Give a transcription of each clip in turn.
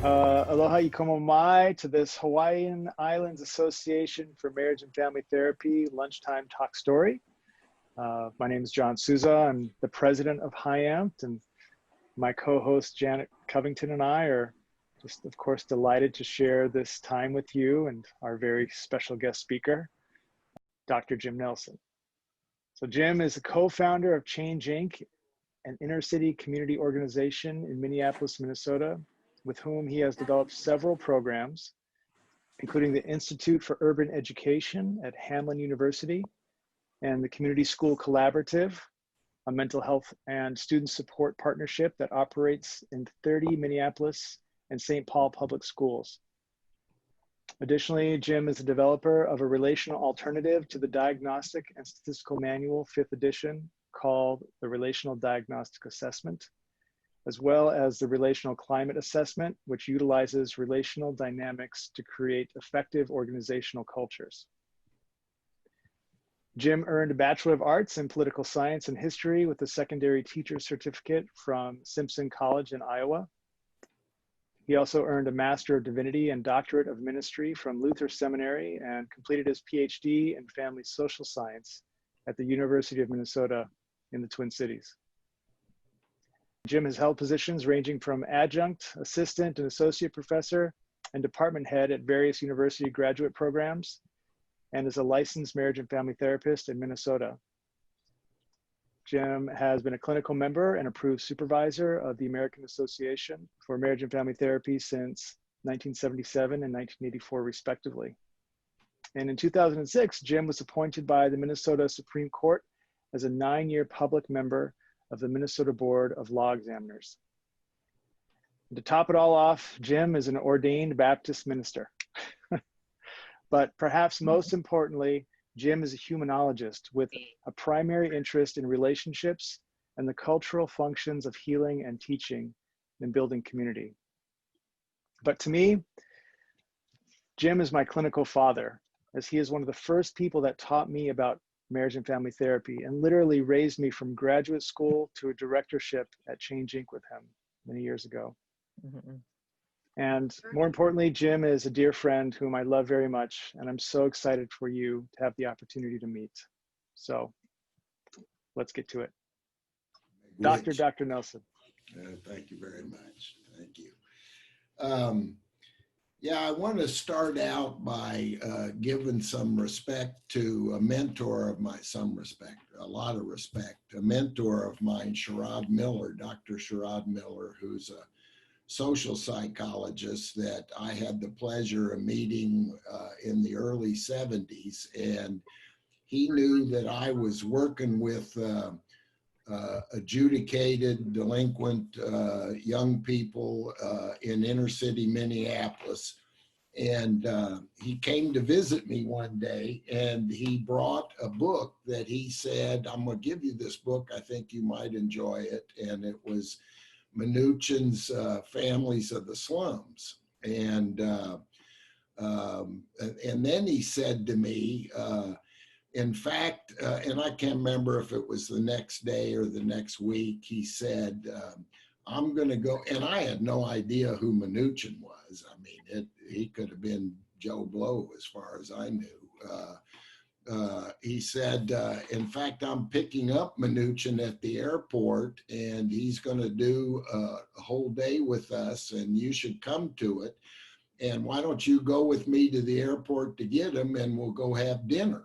Aloha I komo mai to this Hawaiian Islands Association for Marriage and Family Therapy Lunchtime Talk Story. My name is John Souza. I'm the president of HIAMFT, and my co-host Janet Covington and I are just, of course, delighted to share this time with you and our very special guest speaker, Dr. Jim Nelson. So Jim is a co-founder of Change Inc., an inner city community organization in Minneapolis, Minnesota, with whom he has developed several programs, including the Institute for Urban Education at Hamline University and the Community School Collaborative, a mental health and student support partnership that operates in 30 Minneapolis and St. Paul public schools. Additionally, Jim is a developer of a relational alternative to the Diagnostic and Statistical Manual, 5th edition, called the Relational Diagnostic Assessment, as well as the Relational Climate Assessment, which utilizes relational dynamics to create effective organizational cultures. Jim earned a Bachelor of Arts in Political Science and History with a secondary teacher certificate from Simpson College in Iowa. He also earned a Master of Divinity and Doctorate of Ministry from Luther Seminary and completed his PhD in Family Social Science at the University of Minnesota in the Twin Cities. Jim has held positions ranging from adjunct, assistant, and associate professor, and department head at various university graduate programs, and is a licensed marriage and family therapist in Minnesota. Jim has been a clinical member and approved supervisor of the American Association for Marriage and Family Therapy since 1977 and 1984, respectively. And in 2006, Jim was appointed by the Minnesota Supreme Court as a 9-year public member of the Minnesota Board of Law Examiners. And to top it all off, Jim is an ordained Baptist minister. But perhaps most importantly, Jim is a humanologist with a primary interest in relationships and the cultural functions of healing and teaching and building community. But to me, Jim is my clinical father, as he is one of the first people that taught me about marriage and family therapy and literally raised me from graduate school to a directorship at Change Inc. with him many years ago. Mm-hmm. And more importantly, Jim is a dear friend whom I love very much, and I'm so excited for you to have the opportunity to meet. So let's get to it. Dr. Nelson. Thank you very much. Thank you. Yeah, I want to start out by giving some respect to a mentor of mine, a lot of respect, a mentor of mine, Sherrod Miller, Dr. Sherrod Miller, who's a social psychologist that I had the pleasure of meeting in the early 70s. And he knew that I was working with adjudicated delinquent young people in inner city Minneapolis. And he came to visit me one day, and he brought a book that he said, I'm going to give you this book. I think you might enjoy it. And it was Mnuchin's Families of the Slums. And then he said to me, in fact, and I can't remember if it was the next day or the next week, he said, I'm going to go, and I had no idea who Mnuchin was. I mean, he could have been Joe Blow as far as I knew. He said, in fact, I'm picking up Mnuchin at the airport, and he's going to do a whole day with us, and you should come to it. And why don't you go with me to the airport to get him, and we'll go have dinner.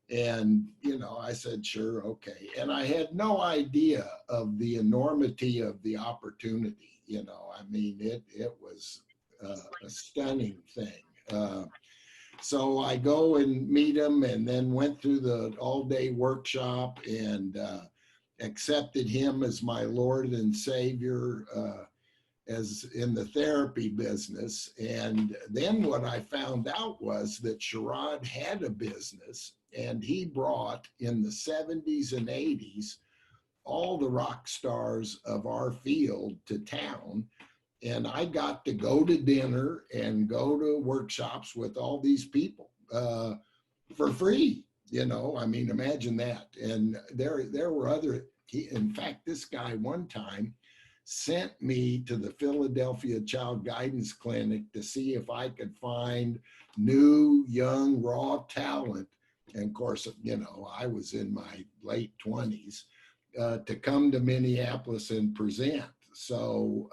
And, you know, I said, sure, okay. And I had no idea of the enormity of the opportunity. You know, I mean, it was a stunning thing. So I go and meet him, and then went through the all-day workshop and accepted him as my Lord and Savior as in the therapy business. And then what I found out was that Sherrod had a business, and he brought in the 70s and 80s all the rock stars of our field to town. And I got to go to dinner and go to workshops with all these people for free. You know, I mean, imagine that. And there were other, in fact, this guy one time sent me to the Philadelphia Child Guidance Clinic to see if I could find new, young, raw talent. And of course, you know, I was in my late 20s to come to Minneapolis and present. So,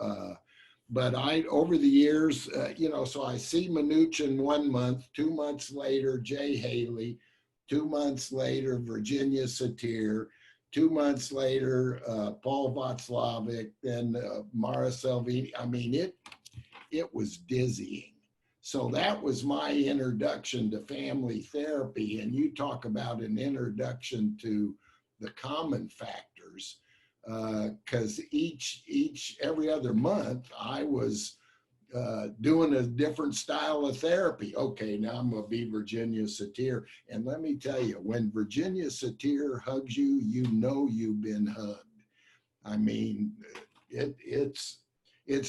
but over the years, you know, so I see Mnuchin 1 month, 2 months later, Jay Haley, 2 months later, Virginia Satir, 2 months later, Paul Václavic, then Mara Selvini. I mean, it was dizzying. So that was my introduction to family therapy. And you talk about an introduction to the common factors, because every other month I was doing a different style of therapy. Okay, now I'm gonna be Virginia Satir. And let me tell you, when Virginia Satir hugs you, you know you've been hugged. I mean, it's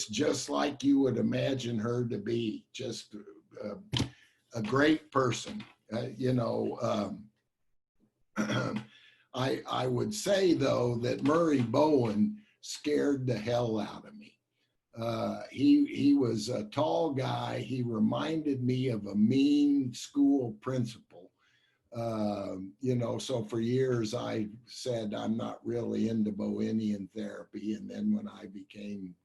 just like you would imagine her to be, just a great person. You know, I would say though that Murray Bowen scared the hell out of me. He was a tall guy. He reminded me of a mean school principal. You know, so for years I said I'm not really into Bowenian therapy. And then when I became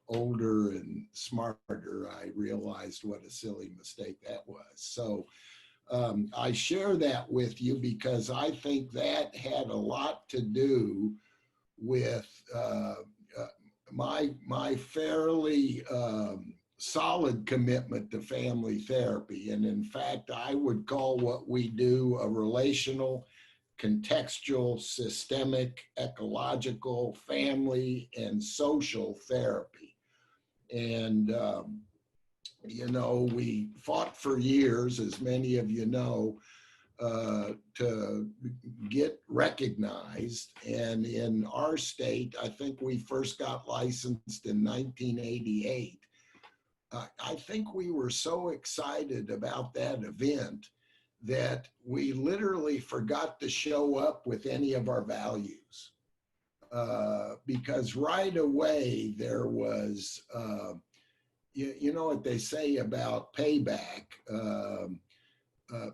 older and smarter, I realized what a silly mistake that was. So I share that with you because I think that had a lot to do with my fairly solid commitment to family therapy. And in fact, I would call what we do a relational, contextual, systemic, ecological, family, and social therapy. And, you know, we fought for years, as many of you know, to get recognized. And in our state, I think we first got licensed in 1988. I think we were so excited about that event that we literally forgot to show up with any of our values. Because right away there was, you know what they say about payback,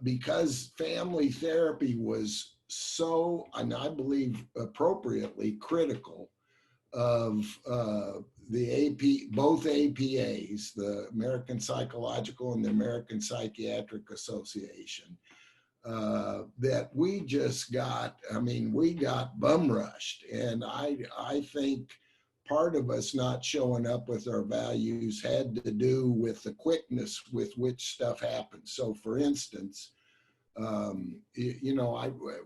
because family therapy was so, and I believe appropriately, critical of both APAs, the American Psychological and the American Psychiatric Association, that we just got, I mean, we got bum rushed. And I think part of us not showing up with our values had to do with the quickness with which stuff happens. So for instance, you know,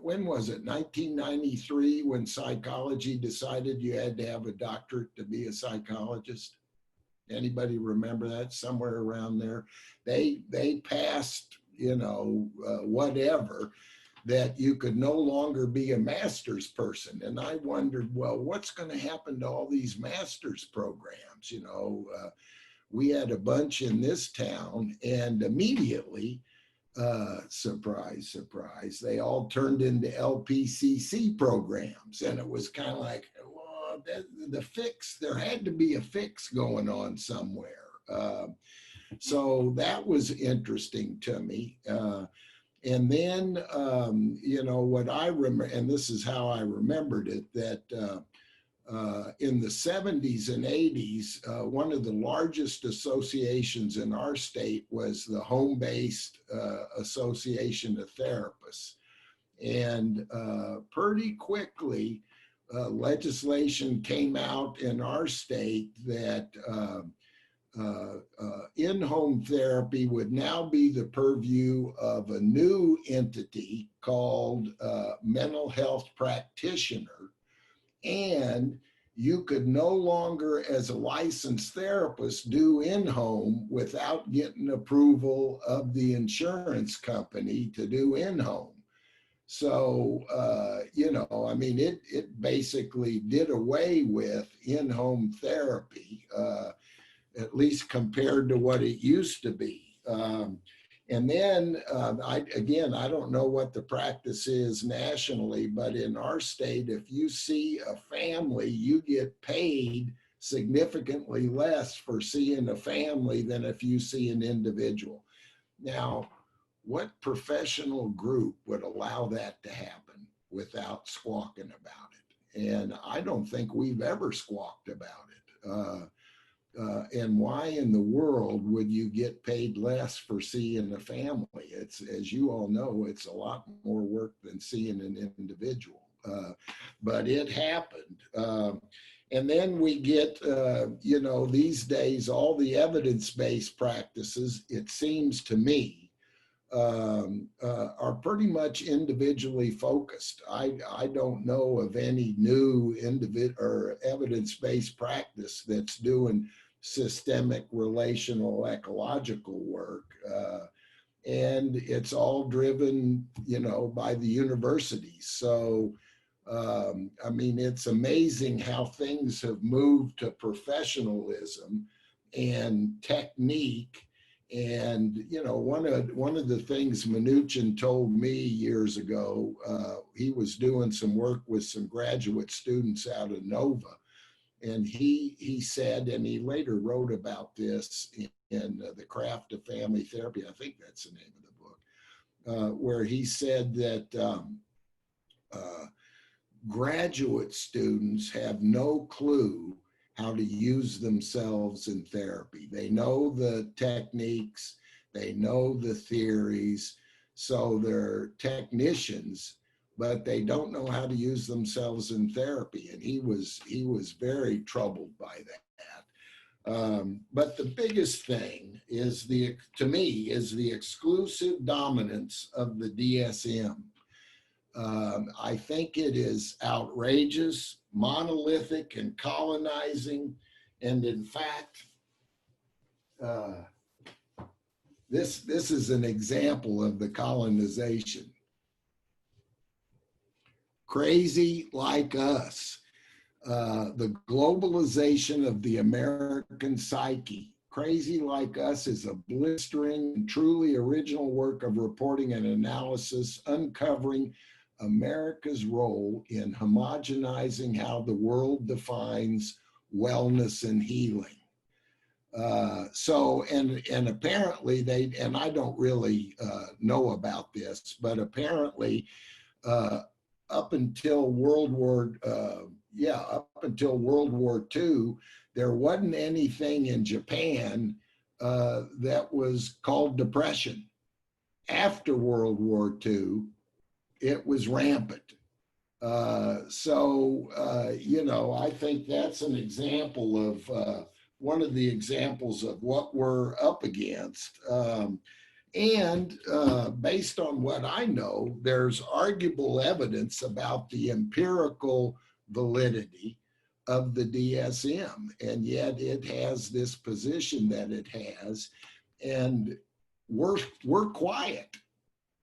when was it, 1993, when psychology decided you had to have a doctorate to be a psychologist? Anybody remember that? Somewhere around there. They passed, you know, whatever, that you could no longer be a master's person. And I wondered, well, what's going to happen to all these master's programs? You know, we had a bunch in this town, and immediately, surprise, surprise, they all turned into LPCC programs. And it was kind of like, well, the fix, there had to be a fix going on somewhere. So that was interesting to me. And then, you know, what I remember, and this is how I remembered it, that in the 70s and 80s, one of the largest associations in our state was the Home-Based Association of Therapists. And pretty quickly, legislation came out in our state that in-home therapy would now be the purview of a new entity called mental health practitioner. And you could no longer, as a licensed therapist, do in-home without getting approval of the insurance company to do in-home. So, you know, I mean, it basically did away with in-home therapy, at least compared to what it used to be. And then, again, I don't know what the practice is nationally, but in our state, if you see a family, you get paid significantly less for seeing a family than if you see an individual. Now, what professional group would allow that to happen without squawking about it? And I don't think we've ever squawked about it. And why in the world would you get paid less for seeing a family? It's, as you all know, it's a lot more work than seeing an individual. But it happened. And then we get, you know, these days, all the evidence-based practices, it seems to me, are pretty much individually focused. I don't know of any new or evidence-based practice that's doing systemic, relational, ecological work. And it's all driven, you know, by the universities. So, I mean, it's amazing how things have moved to professionalism and technique. And, you know, one of the things Mnuchin told me years ago, he was doing some work with some graduate students out of Nova. And he said, and he later wrote about this in The Craft of Family Therapy, I think that's the name of the book, where he said that graduate students have no clue how to use themselves in therapy. They know the techniques, they know the theories, so they're technicians, but they don't know how to use themselves in therapy. And he was very troubled by that. But the biggest thing is to me, is the exclusive dominance of the DSM. I think it is outrageous, monolithic, and colonizing. And in fact, this is an example of the colonization. Crazy like us, the globalization of the American psyche. Crazy Like Us is a blistering and truly original work of reporting and analysis, uncovering America's role in homogenizing how the world defines wellness and healing. So, and apparently and I don't really know about this, but apparently up until World War II, there wasn't anything in Japan that was called depression. After World War II, it was rampant. You know, I think that's an example of one of the examples of what we're up against. And based on what I know, there's arguable evidence about the empirical validity of the DSM, and yet it has this position that it has, and we're quiet.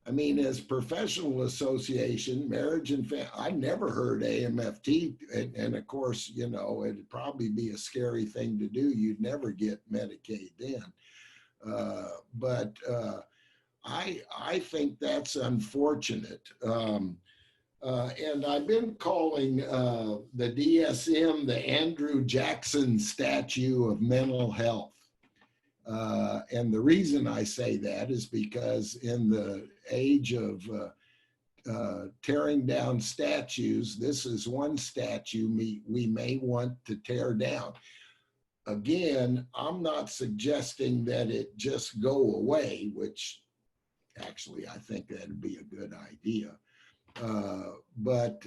I mean, as professional association, marriage and family, I never heard HIAMFT, and of course, you know, it'd probably be a scary thing to do. You'd never get Medicaid then. But I think that's unfortunate. And I've been calling the DSM the Andrew Jackson statue of mental health. And the reason I say that is because in the age of tearing down statues, this is one statue we may want to tear down. Again, I'm not suggesting that it just go away, which actually I think that'd be a good idea. But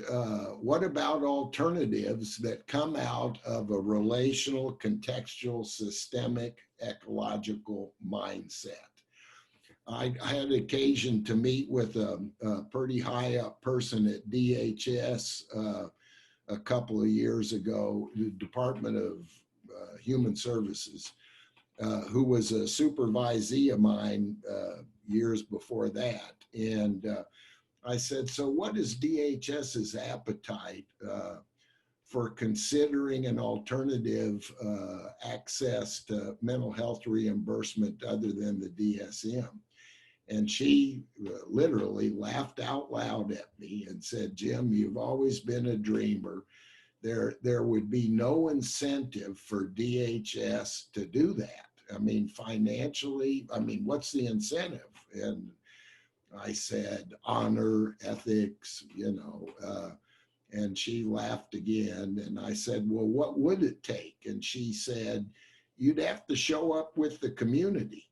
what about alternatives that come out of a relational, contextual, systemic, ecological mindset? I had occasion to meet with a pretty high up person at DHS a couple of years ago, the Department of Human Services, who was a supervisee of mine years before that. And I said, so what is DHS's appetite for considering an alternative access to mental health reimbursement other than the DSM? And she literally laughed out loud at me and said, Jim, you've always been a dreamer. there would be no incentive for DHS to do that. I mean, financially, I mean, what's the incentive? And I said, honor, ethics, you know, and she laughed again. And I said, well, what would it take? And she said, you'd have to show up with the community.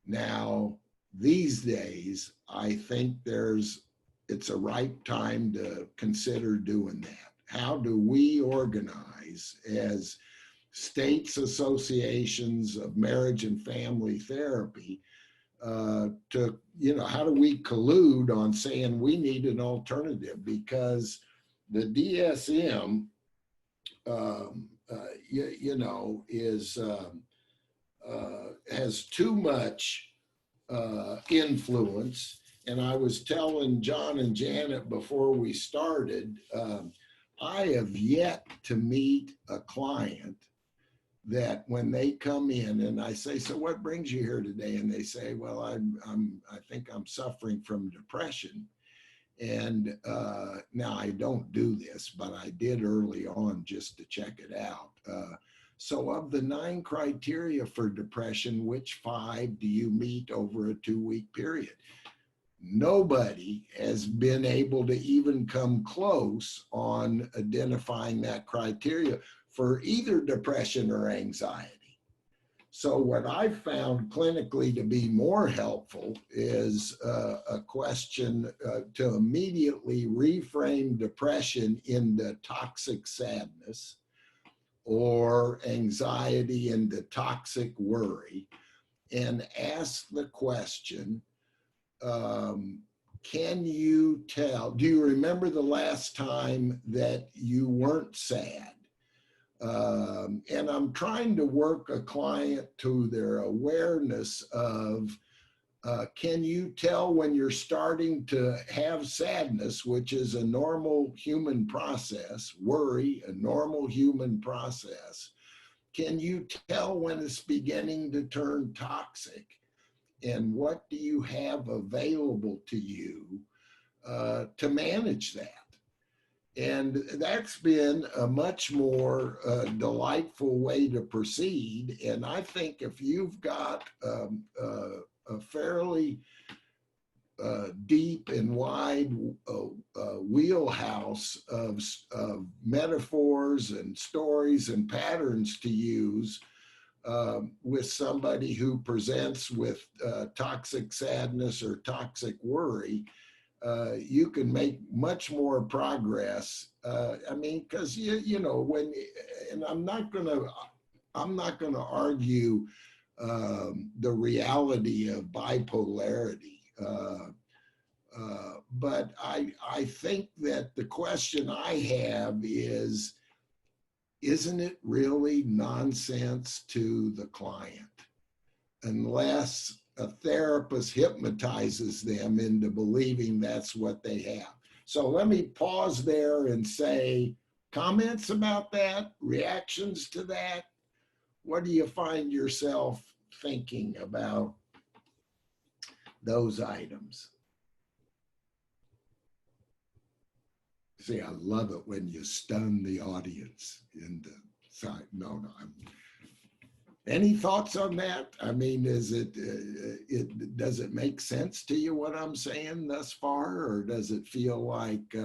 Now, these days, I think it's a ripe time to consider doing that. How do we organize as states associations of marriage and family therapy to, you know, how do we collude on saying we need an alternative? Because the DSM, you know, has too much influence. And I was telling John and Janet before we started, I have yet to meet a client that when they come in and I say, so what brings you here today? And they say, well, I think I'm suffering from depression. And now I don't do this, but I did early on just to check it out. So of the 9 criteria for depression, which 5 do you meet over a 2-week period? Nobody has been able to even come close on identifying that criteria for either depression or anxiety. So what I've found clinically to be more helpful is a question to immediately reframe depression into toxic sadness or anxiety into toxic worry, and ask the question, can you tell, do you remember the last time that you weren't sad? And I'm trying to work a client to their awareness of, can you tell when you're starting to have sadness, which is a normal human process, worry, a normal human process? Can you tell when it's beginning to turn toxic? And what do you have available to you to manage that? And that's been a much more delightful way to proceed. And I think if you've got a fairly deep and wide wheelhouse of metaphors and stories and patterns to use with somebody who presents with toxic sadness or toxic worry, you can make much more progress. I mean, because you know, when, and I'm not gonna argue the reality of bipolarity, but I think that the question I have is, isn't it really nonsense to the client unless a therapist hypnotizes them into believing that's what they have? So let me pause there and say, comments about that, reactions to that? What do you find yourself thinking about those items? See, I love it when you stun the audience in the side. No, any thoughts on that? I mean, is does it make sense to you what I'm saying thus far, or does it feel like,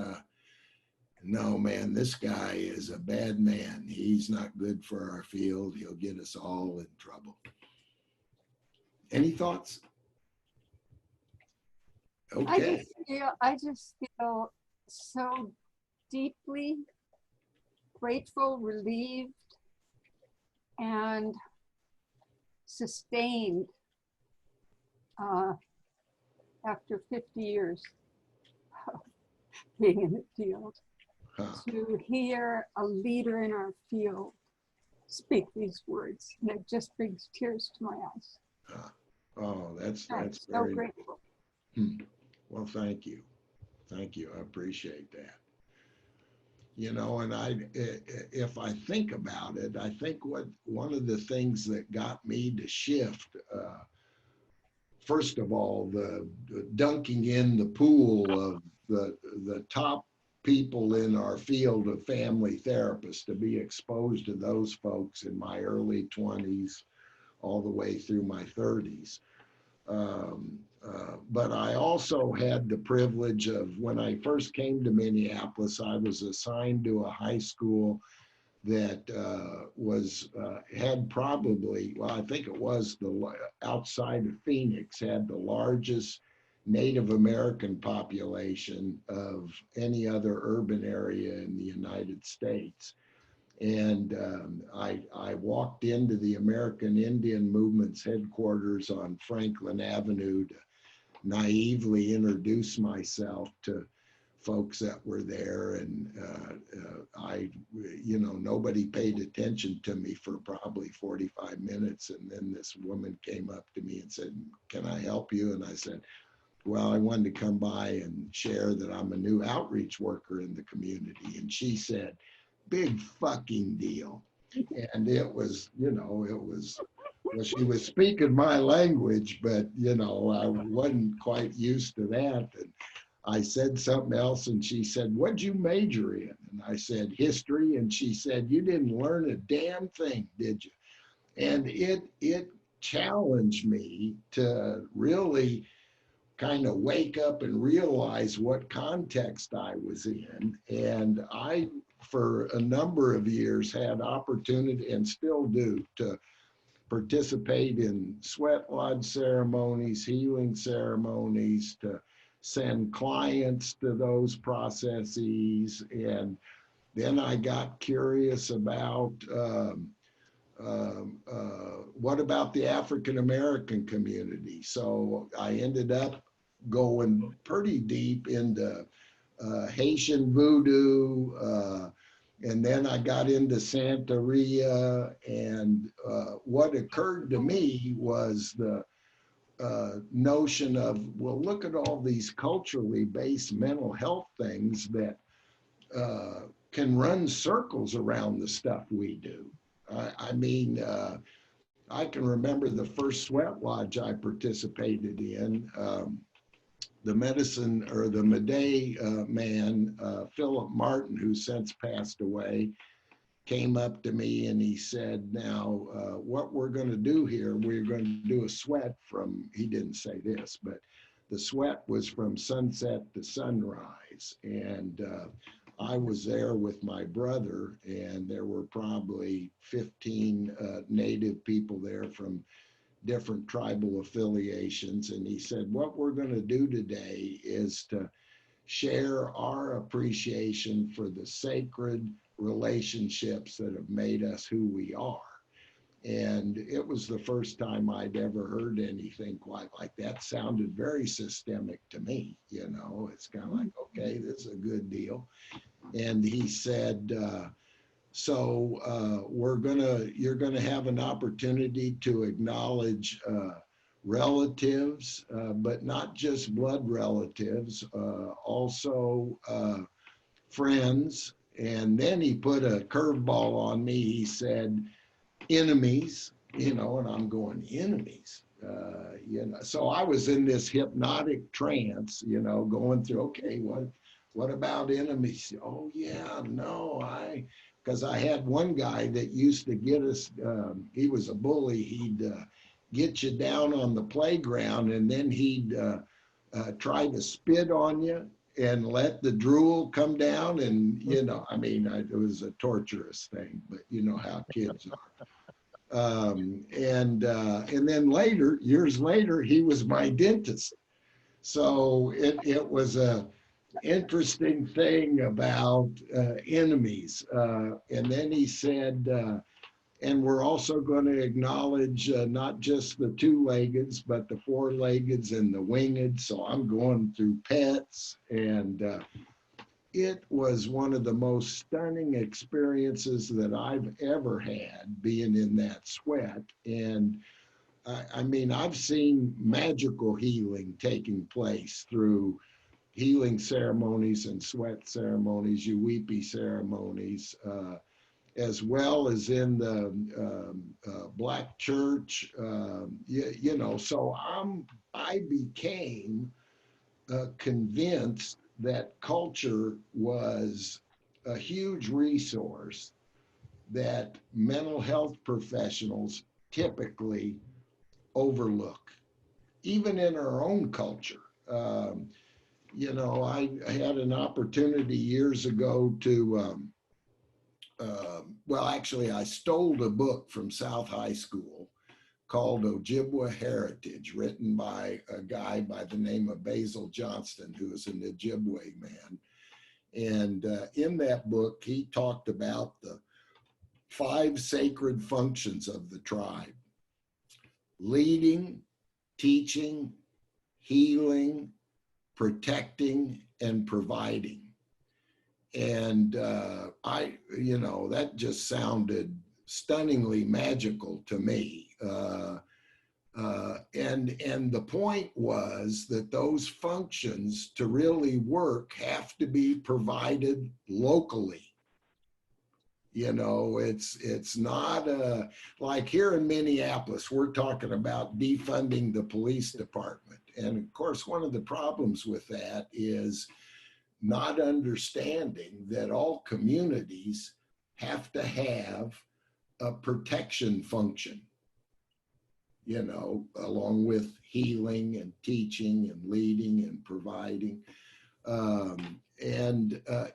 no, man, this guy is a bad man. He's not good for our field. He'll get us all in trouble. Any thoughts? Okay. I just feel so deeply grateful, relieved, and sustained after 50 years of being in the field, to hear a leader in our field speak these words. And it just brings tears to my eyes. Oh, that's I'm very so grateful. Well, thank you. Thank you. I appreciate that. You know, and if I think about it, I think one of the things that got me to shift, first of all, the dunking in the pool of the top people in our field of family therapists, to be exposed to those folks in my early 20s all the way through my 30s. But I also had the privilege of, when I first came to Minneapolis, I was assigned to a high school that had probably, well, I think it was outside of Phoenix, had the largest Native American population of any other urban area in the United States. And I walked into the American Indian Movement's headquarters on Franklin Avenue to naively introduce myself to folks that were there. And nobody paid attention to me for probably 45 minutes. And then this woman came up to me and said, "Can I help you?" And I said, "Well, I wanted to come by and share that I'm a new outreach worker in the community." And she said, "Big fucking deal." And it was, well, she was speaking my language, but, I wasn't quite used to that. And I said something else, and she said, "What'd you major in?" And I said, "History." And she said, "You didn't learn a damn thing, did you?" And it challenged me to really kind of wake up and realize what context I was in. And I, for a number of years, had opportunity, and still do, to participate in sweat lodge ceremonies, healing ceremonies, to send clients to those processes. And then I got curious about what about the African American community? So I ended up going pretty deep into Haitian voodoo, and then I got into Santeria. And what occurred to me was the notion of, well, look at all these culturally based mental health things that can run circles around the stuff we do. I can remember the first sweat lodge I participated in. The medicine, or the Madej man, Philip Martin, who since passed away, came up to me and he said, "Now, what we're going to do here, we're going to do a sweat from," he didn't say this, but the sweat was from sunset to sunrise. And I was there with my brother, and there were probably 15 Native people there from different tribal affiliations. And he said, "What we're going to do today is to share our appreciation for the sacred relationships that have made us who we are." And it was the first time I'd ever heard anything quite like that. Sounded very systemic to me. It's kind of like, okay, this is a good deal. And he said, so you're gonna have an opportunity to acknowledge relatives, but not just blood relatives, also friends. And then he put a curveball on me. He said, "Enemies," and I'm going, "Enemies?" So I was in this hypnotic trance, going through, okay, what about enemies? Oh yeah, no, because I had one guy that used to get us, he was a bully. He'd get you down on the playground, and then he'd try to spit on you and let the drool come down. And, it was a torturous thing, but you know how kids are. And then later, years later, he was my dentist. So it was a interesting thing about enemies. And then he said, and we're also going to acknowledge not just the two-leggeds, but the four-leggeds and the winged. So I'm going through pets, and it was one of the most stunning experiences that I've ever had, being in that sweat. And I've seen magical healing taking place through healing ceremonies and sweat ceremonies, Uwepi ceremonies, as well as in the Black church. So I became convinced that culture was a huge resource that mental health professionals typically overlook, even in our own culture. You know, I had an opportunity years ago to, well, actually, I stole a book from South High School called Ojibwa Heritage, written by a guy by the name of Basil Johnston, who is an Ojibwe man. And in that book, he talked about the 5 sacred functions of the tribe: leading, teaching, healing, protecting, and providing. And you know, that just sounded stunningly magical to me. And the point was that those functions, to really work, have to be provided locally. You know, it's not like here in Minneapolis, we're talking about defunding the police department. And of course, one of the problems with that is not understanding that all communities have to have a protection function, you know, along with healing and teaching and leading and providing.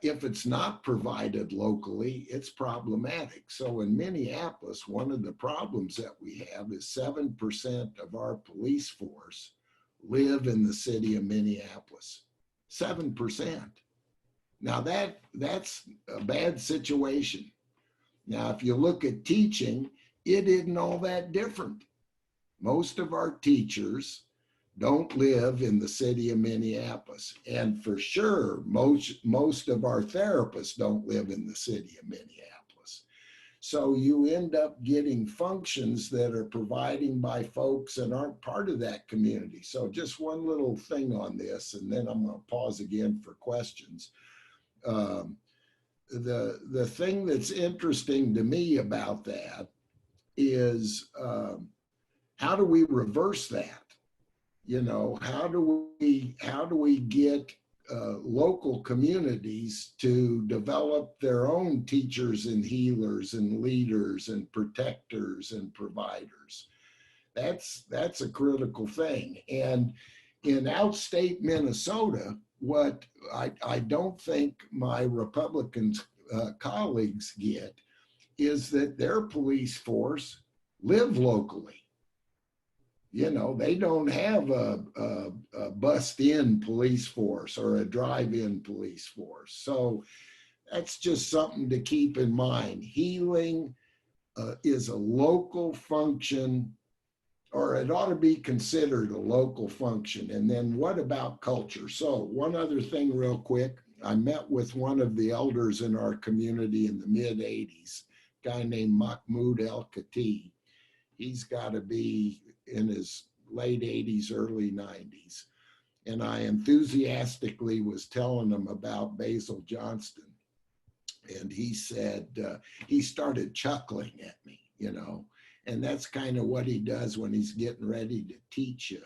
If it's not provided locally, it's problematic. So in Minneapolis, one of the problems that we have is 7% of our police force live in the city of Minneapolis. 7%. Now that's a bad situation. Now, if you look at teaching, it isn't all that different. Most of our teachers don't live in the city of Minneapolis. And for sure, most of our therapists don't live in the city of Minneapolis. So you end up getting functions that are provided by folks that aren't part of that community. So just one little thing on this, and then I'm going to pause again for questions. The thing that's interesting to me about that is how do we reverse that? You know, how do we get local communities to develop their own teachers and healers and leaders and protectors and providers? That's a critical thing. And in outstate Minnesota, what I don't think my Republican colleagues get is that their police force live locally. You know, they don't have a bust-in police force or a drive-in police force. So that's just something to keep in mind. Healing is a local function, or it ought to be considered a local function. And then what about culture? So one other thing real quick, I met with one of the elders in our community in the mid-'80s, a guy named Mahmoud El-Khatib. He's got to be in his late 80s, early 90s. And I enthusiastically was telling him about Basil Johnston. And he said, he started chuckling at me, you know, and that's kind of what he does when he's getting ready to teach you.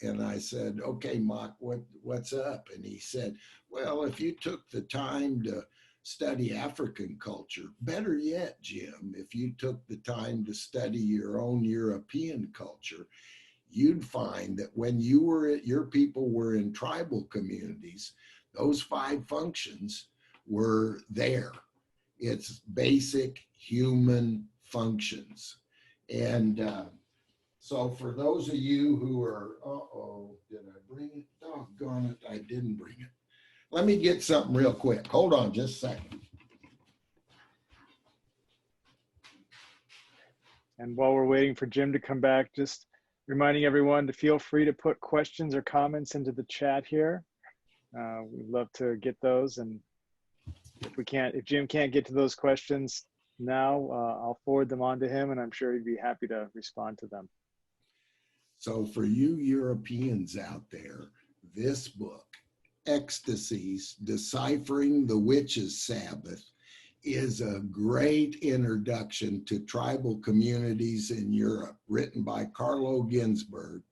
And I said, okay, Mark, what's up? And he said, well, if you took the time to study African culture, better yet, Jim, if you took the time to study your own European culture, you'd find that when your people were in tribal communities, those 5 functions were there. It's basic human functions. And so for those of you who are, did I bring it? Doggone it, I didn't bring it. Let me get something real quick. Hold on just a second. And while we're waiting for Jim to come back, just reminding everyone to feel free to put questions or comments into the chat here. We'd love to get those. And if Jim can't get to those questions now, I'll forward them on to him, and I'm sure he'd be happy to respond to them. So for you Europeans out there, this book, Ecstasies, Deciphering the Witches' Sabbath, is a great introduction to tribal communities in Europe, written by Carlo Ginzburg.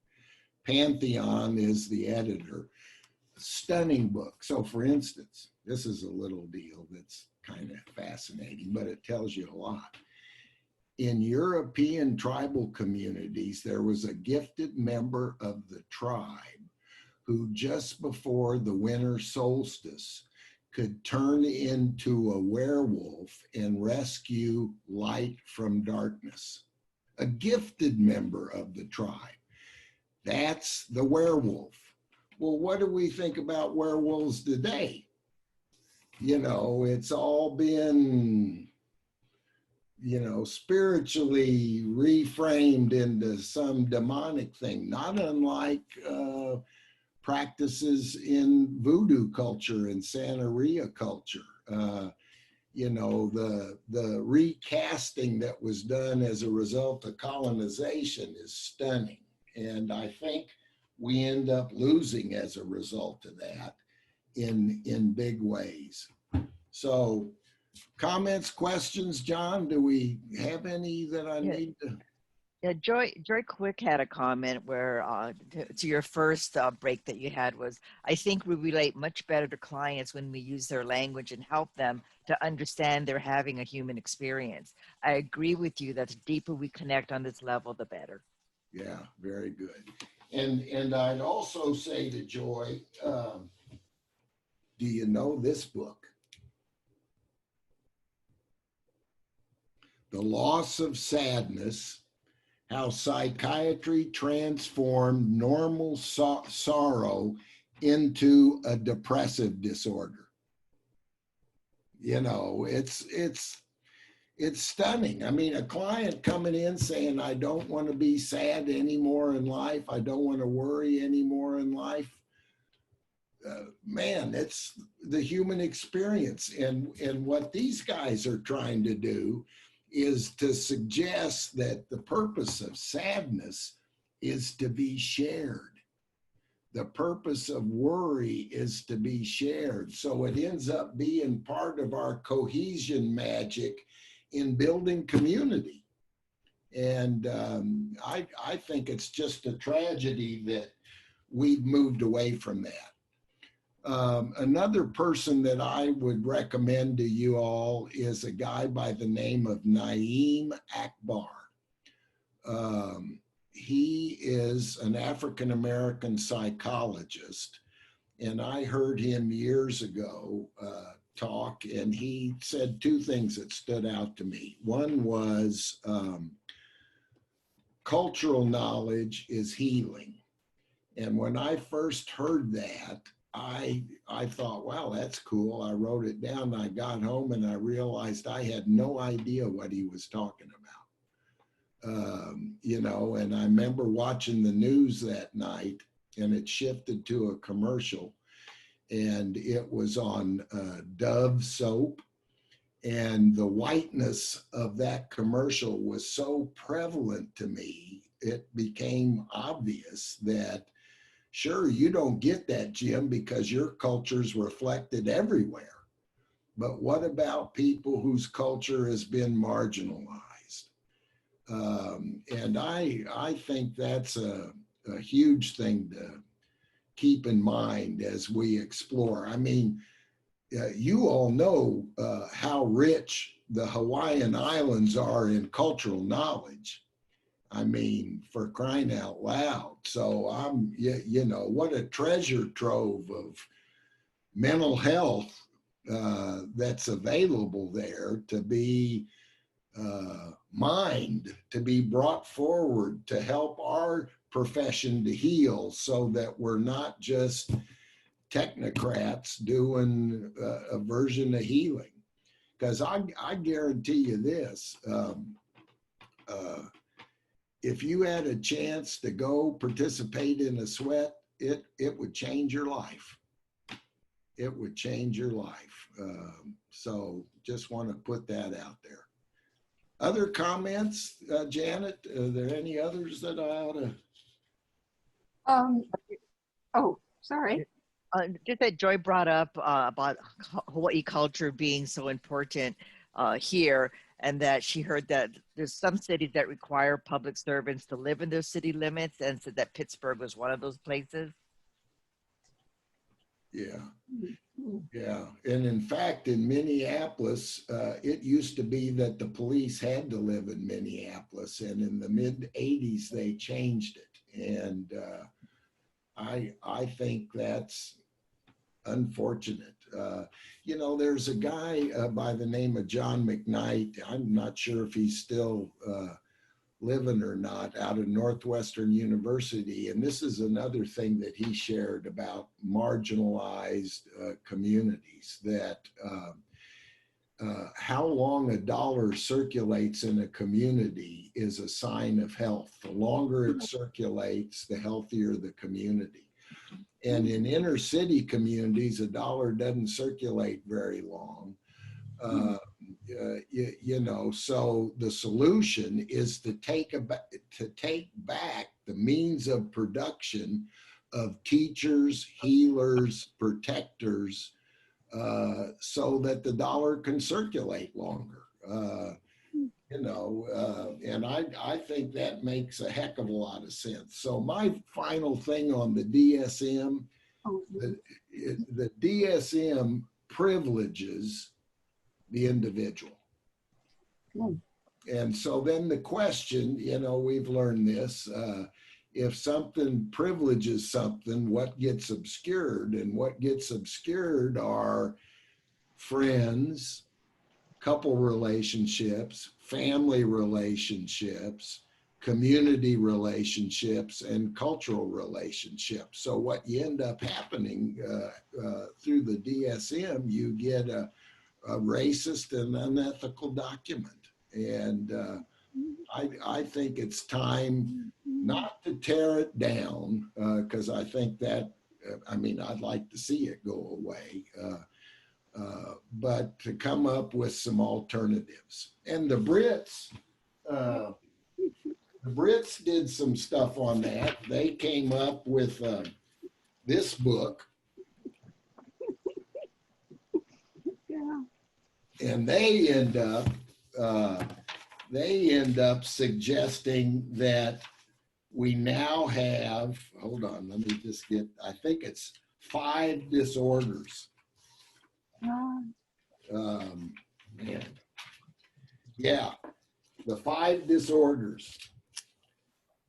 Pantheon is the editor. stunning book. So for instance, this is a little deal that's kind of fascinating, but it tells you a lot. In European tribal communities, there was a gifted member of the tribe who just before the winter solstice could turn into a werewolf and rescue light from darkness. A gifted member of the tribe. That's the werewolf. Well, what do we think about werewolves today? You know, it's all been, you know, spiritually reframed into some demonic thing, not unlike practices in voodoo culture and Santeria culture. You know, the recasting that was done as a result of colonization is stunning. And I think we end up losing as a result of that in big ways. So comments, questions, John, do we have any that I need to? Yeah, Joy Quick had a comment where to your first break that you had was, I think we relate much better to clients when we use their language and help them to understand they're having a human experience. I agree with you that the deeper we connect on this level, the better. Yeah, very good. And I'd also say to Joy, do you know this book? The Loss of Sadness, How Psychiatry Transformed Normal Sorrow into a Depressive Disorder. You know, it's stunning. I mean, a client coming in saying, I don't want to be sad anymore in life. I don't want to worry anymore in life. Man, it's the human experience. And what these guys are trying to do is to suggest that the purpose of sadness is to be shared. The purpose of worry is to be shared. So it ends up being part of our cohesion magic in building community. And I think it's just a tragedy that we've moved away from that. Another person that I would recommend to you all is a guy by the name of Naeem Akbar. He is an African-American psychologist, and I heard him years ago talk, and he said two things that stood out to me. One was cultural knowledge is healing. And when I first heard that, I thought, wow, that's cool. I wrote it down. I got home and I realized I had no idea what he was talking about. You know, and I remember watching the news that night, and it shifted to a commercial, and it was on Dove soap. And the whiteness of that commercial was so prevalent to me, it became obvious that sure, you don't get that, Jim, because your culture's reflected everywhere. But what about people whose culture has been marginalized? And I think that's a huge thing to keep in mind as we explore. I mean, you all know how rich the Hawaiian Islands are in cultural knowledge. I mean, for crying out loud. So you know, what a treasure trove of mental health that's available there to be mined, to be brought forward to help our profession to heal, so that we're not just technocrats doing a version of healing. Because I guarantee you this, if you had a chance to go participate in a sweat, it would change your life. It would change your life. So just want to put that out there. Other comments, Janet? Are there any others that I ought to? Oh, sorry. Just that Joy brought up about Hawaii culture being so important here, and that she heard that there's some cities that require public servants to live in their city limits, and said that Pittsburgh was one of those places. Yeah. Mhm. Yeah. And in fact, in Minneapolis, it used to be that the police had to live in Minneapolis, and in the mid 80s, they changed it. And I think that's unfortunate. You know, there's a guy by the name of John McKnight. I'm not sure if he's still living or not, out of Northwestern University. And this is another thing that he shared about marginalized communities, that how long a dollar circulates in a community is a sign of health. The longer it circulates, the healthier the community. And in inner city communities, a dollar doesn't circulate very long. You know, so the solution is to take back the means of production of teachers, healers, protectors, so that the dollar can circulate longer. You know, and I think that makes a heck of a lot of sense. So my final thing on the DSM, the DSM privileges the individual. And so then the question, you know, we've learned this, if something privileges something, what gets obscured? And what gets obscured are friends, couple relationships, family relationships, community relationships, and cultural relationships. So what you end up happening through the DSM, you get a racist and unethical document. And I think it's time not to tear it down, because I think that, I mean, I'd like to see it go away, but to come up with some alternatives. And the Brits did some stuff on that. They came up with this book. Yeah. And they end up suggesting that we now have, hold on, let me just get, I think it's 5 disorders. Man. Yeah, the 5 disorders: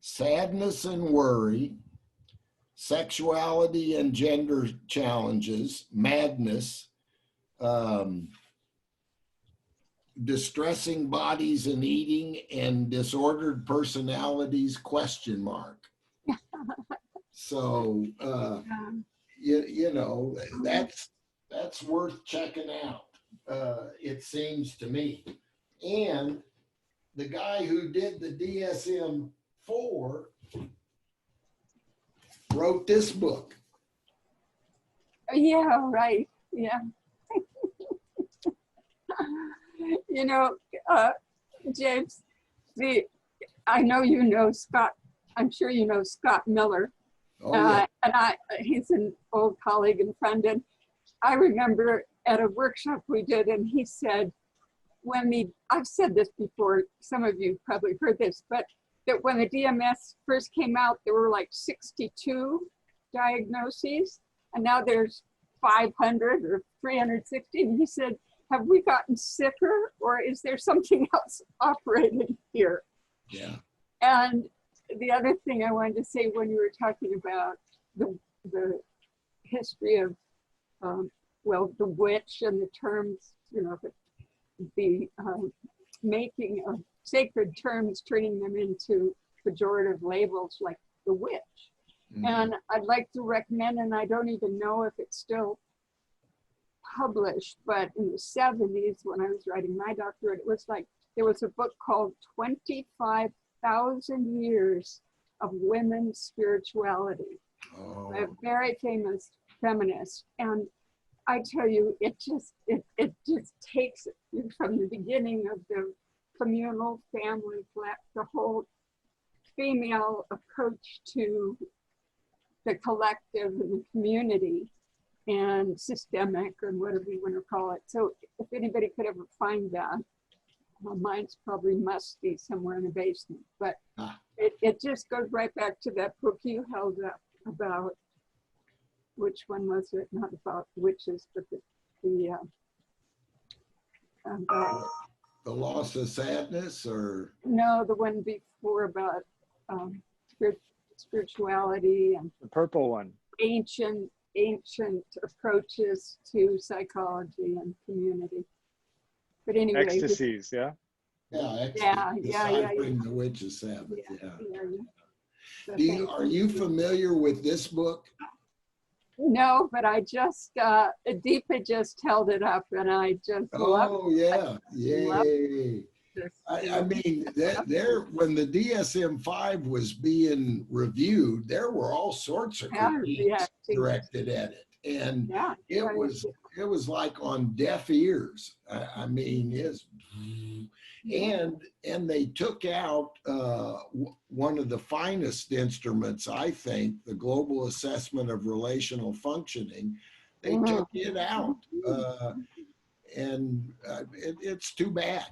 sadness and worry, sexuality and gender challenges, madness, distressing bodies and eating, and disordered personalities, ? So, you know, that's worth checking out, it seems to me. And the guy who did the DSM-4 wrote this book. Yeah, right. Yeah. You know, James, I know you know Scott. I'm sure you know Scott Miller. Oh, yeah. And he's an old colleague and friend. And I remember at a workshop we did, and he said, I've said this before, some of you probably heard this, but that when the DMS first came out, there were like 62 diagnoses, and now there's 500 or 360. And he said, have we gotten sicker, or is there something else operating here? Yeah. And the other thing I wanted to say, when you were talking about the history of, well, the witch and the terms, you know, the making of sacred terms, turning them into pejorative labels like the witch. Mm-hmm. And I'd like to recommend, and I don't even know if it's still published, but in the 70s, when I was writing my doctorate, it was like, there was a book called 25,000 Years of Women's Spirituality, by a very famous feminist. And I tell you, it just takes you from the beginning of the communal family, the whole female approach to the collective and the community, and systemic, or whatever you want to call it. So if anybody could ever find that, mine's probably musty somewhere in the basement, but it just goes right back to that book you held up about which one was it? Not about witches, but the about, The loss of sadness, or no, the one before about spirituality and The purple one. ancient approaches to psychology and community. But anyway, Ecstasies, yeah. yeah. Deciphering the witch's Sabbath. Yeah. So Are you familiar with this book? no, but I just Deepa just held it up, and I just Oh yeah, love yay! this. I mean, when the DSM-5 was being reviewed, there were all sorts of critiques directed at it, and it was like on deaf ears. I mean, and they took out one of the finest instruments, I think, the Global Assessment of Relational Functioning. They took it out, and it's too bad.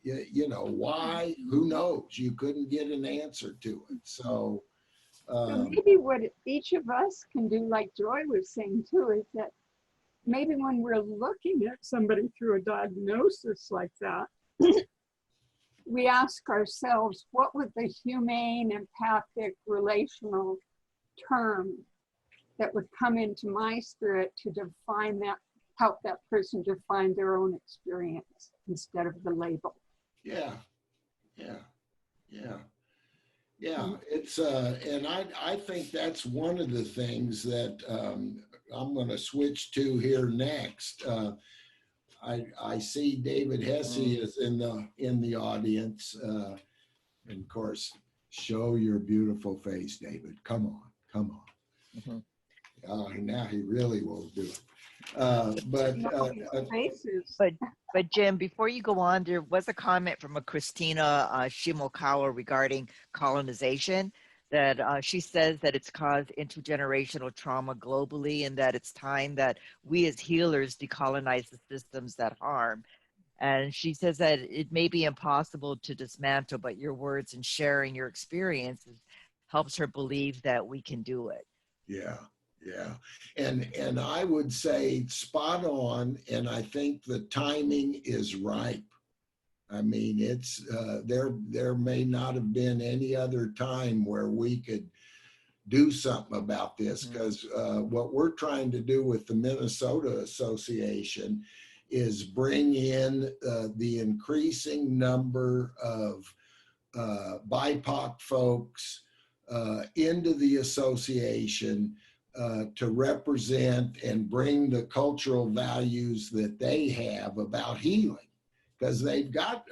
You know why? Who knows? You couldn't get an answer to it. So maybe what each of us can do, like Joy was saying too, is that maybe when we're looking at somebody through a diagnosis like that, we ask ourselves, what would the humane, empathic, relational term that would come into my spirit to define that, help that person define their own experience instead of the label? Yeah. It's and I think that's one of the things that I'm going to switch to here next. I see David Hesse is in the audience, and of course, show your beautiful face, David. Come on. Now he really will do it. But Jim, before you go on, there was a comment from a Christina Shimokawa regarding colonization, that she says that it's caused intergenerational trauma globally, and that it's time that we as healers decolonize the systems that harm. And she says that it may be impossible to dismantle, but your words and sharing your experiences helps her believe that we can do it. Yeah. And I would say spot on, and I think the timing is ripe. I mean, it's there may not have been any other time where we could do something about this, because what we're trying to do with the Minnesota Association is bring in the increasing number of BIPOC folks into the association to represent and bring the cultural values that they have about healing. Because they've got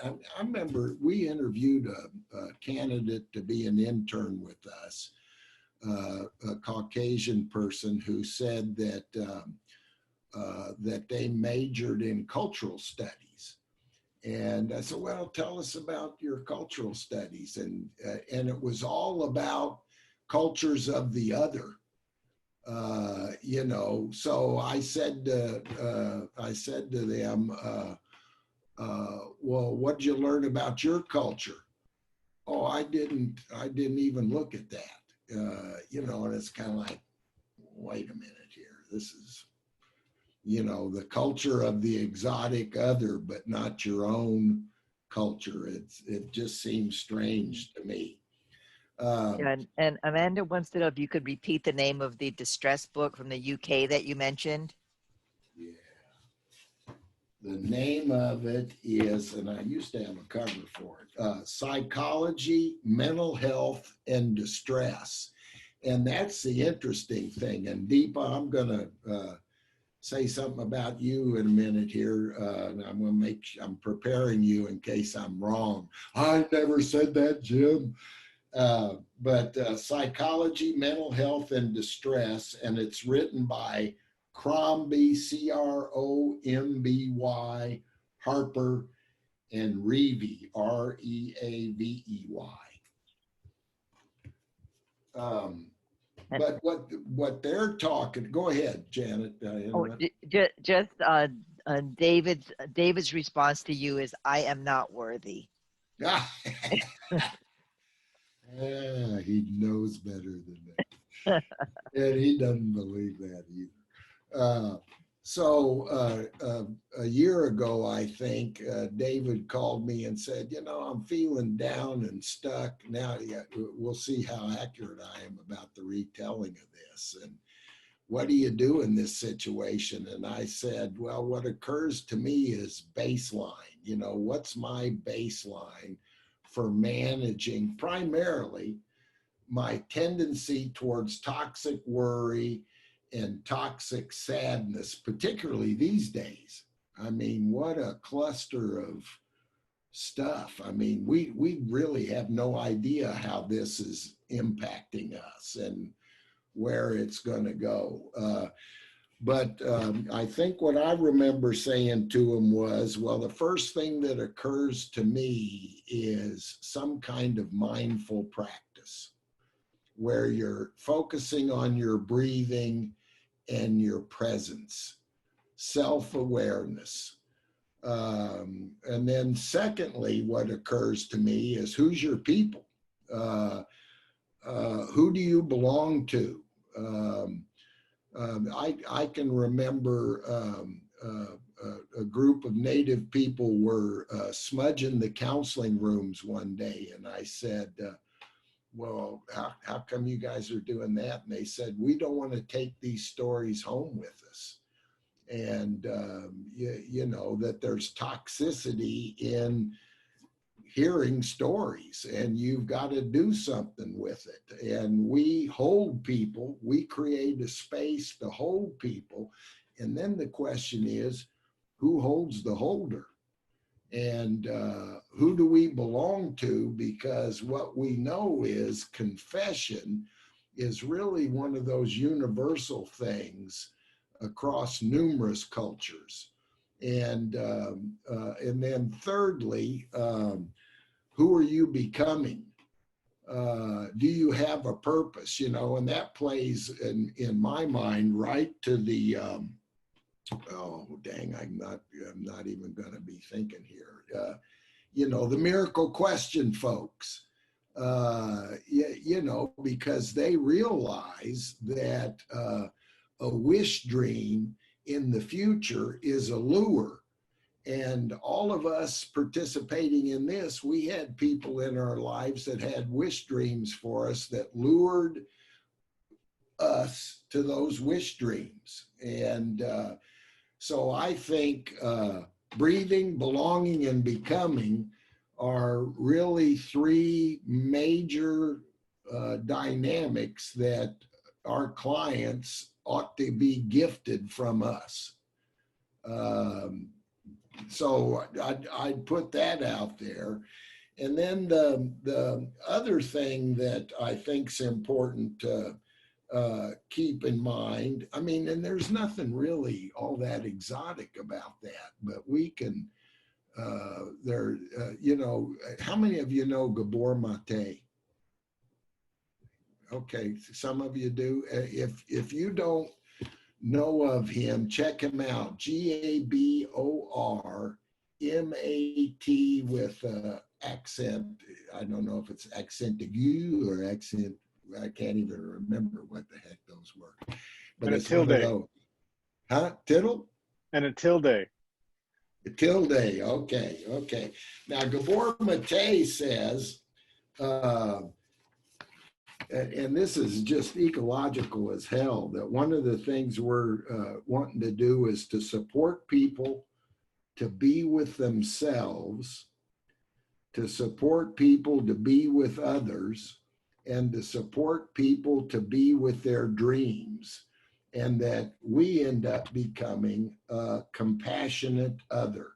I remember we interviewed a candidate to be an intern with us, a Caucasian person who said that that they majored in cultural studies. And I said, well, tell us about your cultural studies. And it was all about cultures of the other. You know, so I said to them, well, what did you learn about your culture? Oh, I didn't even look at that. You know, and it's kind of like, wait a minute here. This is, you know, the culture of the exotic other, but not your own culture. It just seems strange to me. And Amanda wants to know if you could repeat the name of the distress book from the UK that you mentioned. Yeah. The name of it is, and I used to have a cover for it, Psychology, Mental Health, and Distress. And that's the interesting thing. And Deepa, I'm going to say something about you in a minute here. And I'm preparing you in case I'm wrong. I never said that, Jim. But Psychology, Mental Health, and Distress, and it's written by Crombie, Cromby, Harper, and Reavey, Reavey. But what they're talking, go ahead, Janet. Just David's response to you is, I am not worthy. He knows better than that. And he doesn't believe that either. A year ago, I think, David called me and said, you know, I'm feeling down and stuck. Now, yeah, we'll see how accurate I am about the retelling of this. And what do you do in this situation? And I said, well, what occurs to me is baseline. You know, what's my baseline for managing primarily my tendency towards toxic worry and toxic sadness, particularly these days. I mean, what a cluster of stuff. I mean, we really have no idea how this is impacting us and where it's going to go. But I think what I remember saying to him was, well, the first thing that occurs to me is some kind of mindful practice where you're focusing on your breathing and your presence, self-awareness. And then secondly, what occurs to me is who's your people? Who do you belong to? I can remember a group of Native people were smudging the counseling rooms one day, and I said, well, how come you guys are doing that? And they said, we don't want to take these stories home with us. And, you know, that there's toxicity in hearing stories, and you've got to do something with it. And we hold people, we create a space to hold people. And then the question is, who holds the holder? And who do we belong to? Because what we know is confession is really one of those universal things across numerous cultures. And then thirdly, who are you becoming? Do you have a purpose? You know, and that plays in my mind right to the oh dang, I'm not even going to be thinking here. You know, the miracle question, folks. You know, because they realize that a wish dream in the future is a lure. And all of us participating in this, we had people in our lives that had wish dreams for us that lured us to those wish dreams. And so I think breathing, belonging, and becoming are really three major dynamics that our clients ought to be gifted from us. So I'd put that out there. And then the other thing that I think is important to keep in mind, I mean, and there's nothing really all that exotic about that, but we can, you know, how many of you know Gabor Mate? Okay, some of you do. If you don't know of him, check him out. Gabor MAT with accent. I don't know if it's accent aigu or accent. I can't even remember what the heck those were. But and it's a tilde. one of those. Huh? Tittle? And a tilde. Tilde. Okay. Okay. Now Gabor Mate says, and this is just ecological as hell, that one of the things we're wanting to do is to support people to be with themselves, to support people to be with others, and to support people to be with their dreams, and that we end up becoming a compassionate other.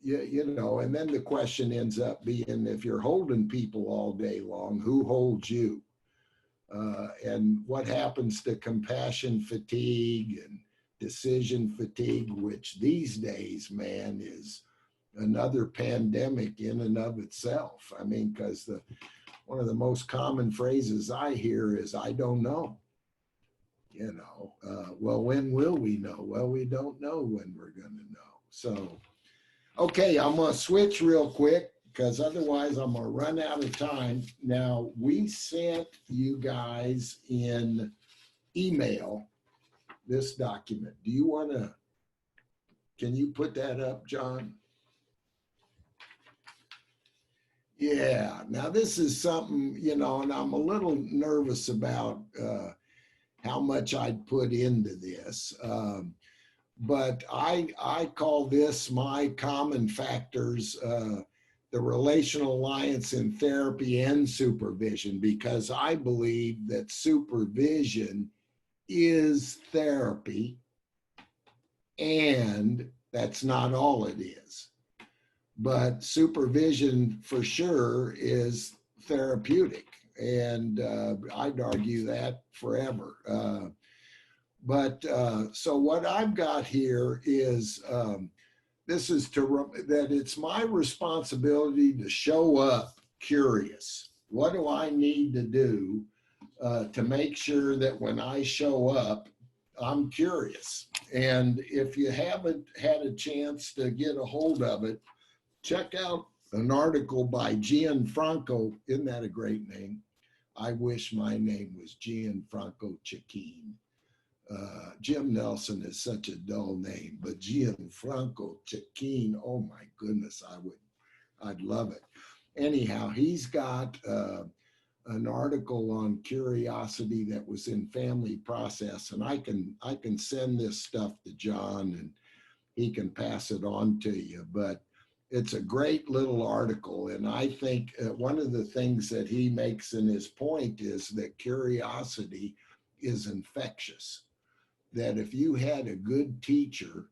You know, and then the question ends up being, if you're holding people all day long, who holds you? And what happens to compassion fatigue and decision fatigue, which these days, man, is another pandemic in and of itself. I mean, because one of the most common phrases I hear is, I don't know. You know, well, when will we know? Well, we don't know when we're going to know. So, okay, I'm going to switch real quick because otherwise I'm gonna run out of time. Now, we sent you guys in email this document. Do you wanna, can you put that up, John? Yeah, now this is something, you know, and I'm a little nervous about how much I'd put into this. But I call this my common factors, the relational alliance in therapy and supervision, because I believe that supervision is therapy, and that's not all it is. But supervision for sure is therapeutic, and I'd argue that forever. So what I've got here is this is that it's my responsibility to show up curious. What do I need to do to make sure that when I show up, I'm curious? And if you haven't had a chance to get a hold of it, check out an article by Gianfranco. Isn't that a great name? I wish my name was Gianfranco Chiquin. Jim Nelson is such a dull name, but Gianfranco Chiquin, oh my goodness, I'd love it. Anyhow, he's got an article on curiosity that was in Family Process, and I can send this stuff to John and he can pass it on to you. But it's a great little article, and I think one of the things that he makes in his point is that curiosity is infectious. That if you had a good teacher,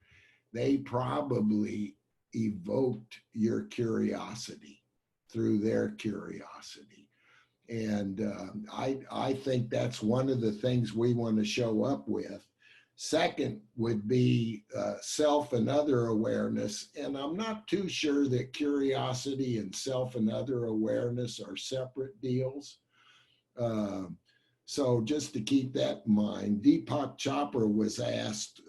they probably evoked your curiosity through their curiosity. And I think that's one of the things we want to show up with. Second would be self and other awareness. And I'm not too sure that curiosity and self and other awareness are separate deals. So just to keep that in mind, Deepak Chopra was asked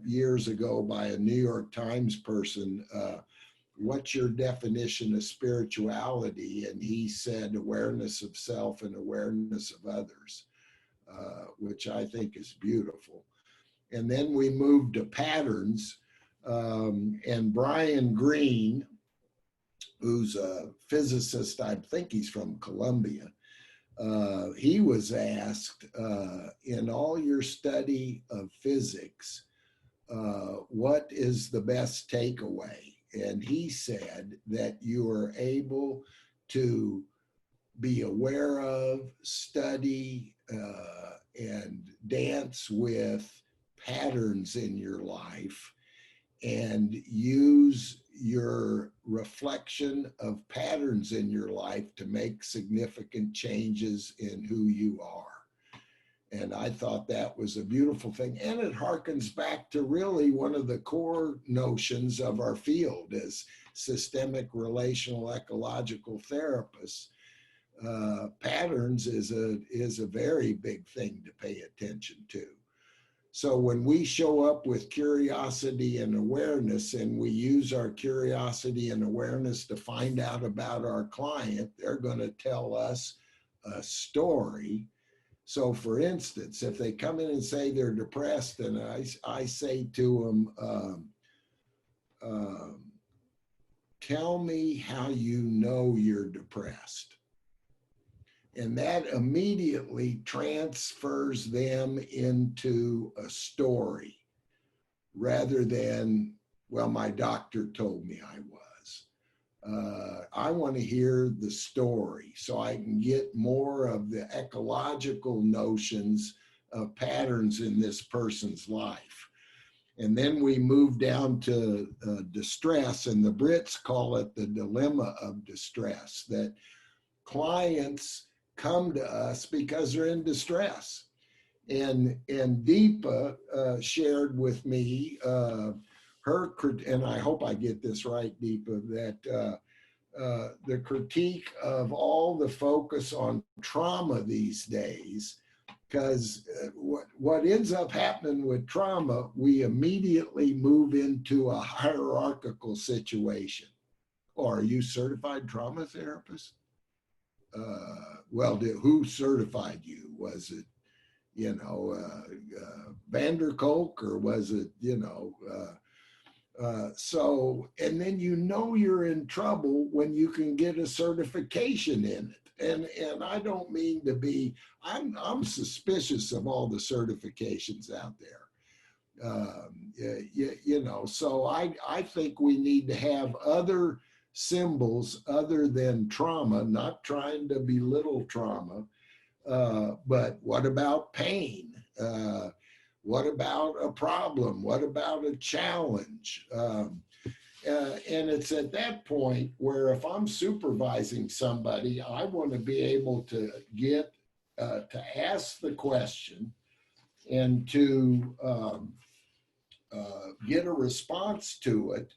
years ago by a New York Times person, what's your definition of spirituality? And he said awareness of self and awareness of others, which I think is beautiful. And then we moved to patterns, and Brian Greene, who's a physicist, I think he's from Columbia, he was asked, in all your study of physics, what is the best takeaway? And he said that you are able to be aware of, study, and dance with patterns in your life and use your reflection of patterns in your life to make significant changes in who you are. And I thought that was a beautiful thing. And it harkens back to really one of the core notions of our field as systemic, relational, ecological therapists. Patterns is a very big thing to pay attention to. So when we show up with curiosity and awareness, and we use our curiosity and awareness to find out about our client, they're going to tell us a story. So for instance, if they come in and say they're depressed, and I say to them, tell me how you know you're depressed. And that immediately transfers them into a story rather than, well, my doctor told me I was. I want to hear the story so I can get more of the ecological notions of patterns in this person's life. And then we move down to distress, and the Brits call it the dilemma of distress, that clients come to us because they're in distress. And Deepa shared with me her, and I hope I get this right, Deepa, that the critique of all the focus on trauma these days, because what ends up happening with trauma, we immediately move into a hierarchical situation. Oh, are you certified trauma therapist? Well, who certified you? Was it, Vander Kolk, or was it, so, and then you're in trouble when you can get a certification in it. And I don't mean to be, I'm suspicious of all the certifications out there. So I think we need to have other symbols other than trauma, not trying to belittle trauma, but what about pain? What about a problem? What about a challenge? And it's at that point where if I'm supervising somebody, I want to be able to get to ask the question and to get a response to it.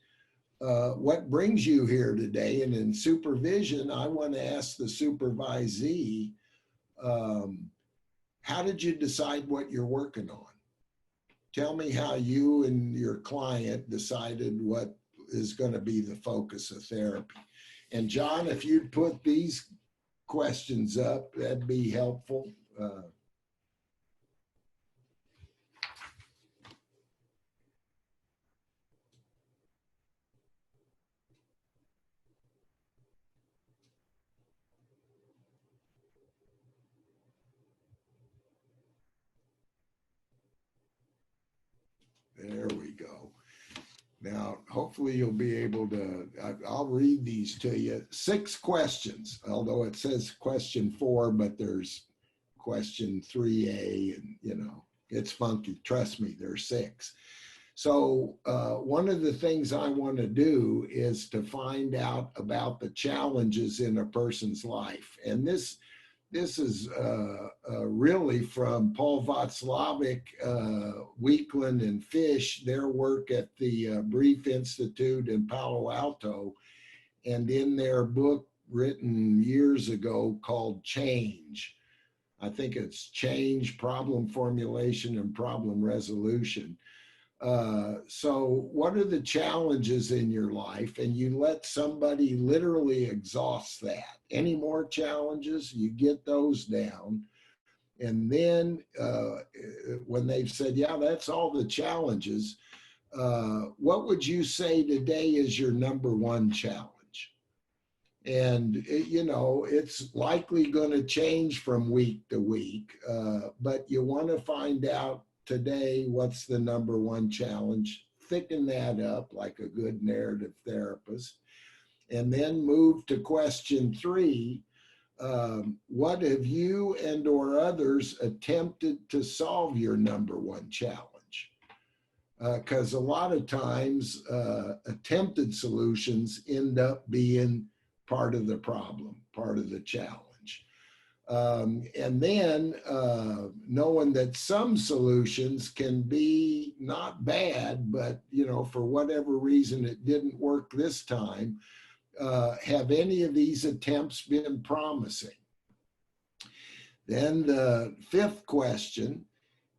What brings you here today? And in supervision, I want to ask the supervisee, how did you decide what you're working on? Tell me how you and your client decided what is going to be the focus of therapy. And John, if you'd put these questions up, that'd be helpful. There we go. Now, hopefully you'll be able to, I'll read these to you. 6 questions, although it says question 4, but there's question 3A, and it's funky. Trust me, there's 6. So one of the things I want to do is to find out about the challenges in a person's life. And this is really from Paul Václavic, Weekland, and Fish, their work at the Brief Institute in Palo Alto, and in their book written years ago called Change. I think it's Change, Problem Formulation, and Problem Resolution. So what are the challenges in your life? And you let somebody literally exhaust that. Any more challenges, you get those down. And then when they've said, yeah, that's all the challenges, what would you say today is your number 1 challenge? And, it's likely going to change from week to week, but you want to find out today what's the number 1 challenge, thicken that up like a good narrative therapist, and then move to question 3. What have you and or others attempted to solve your number 1 challenge? Because a lot of times attempted solutions end up being part of the problem, part of the challenge. And then knowing that some solutions can be not bad, but for whatever reason it didn't work this time. Have any of these attempts been promising? Then the 5th question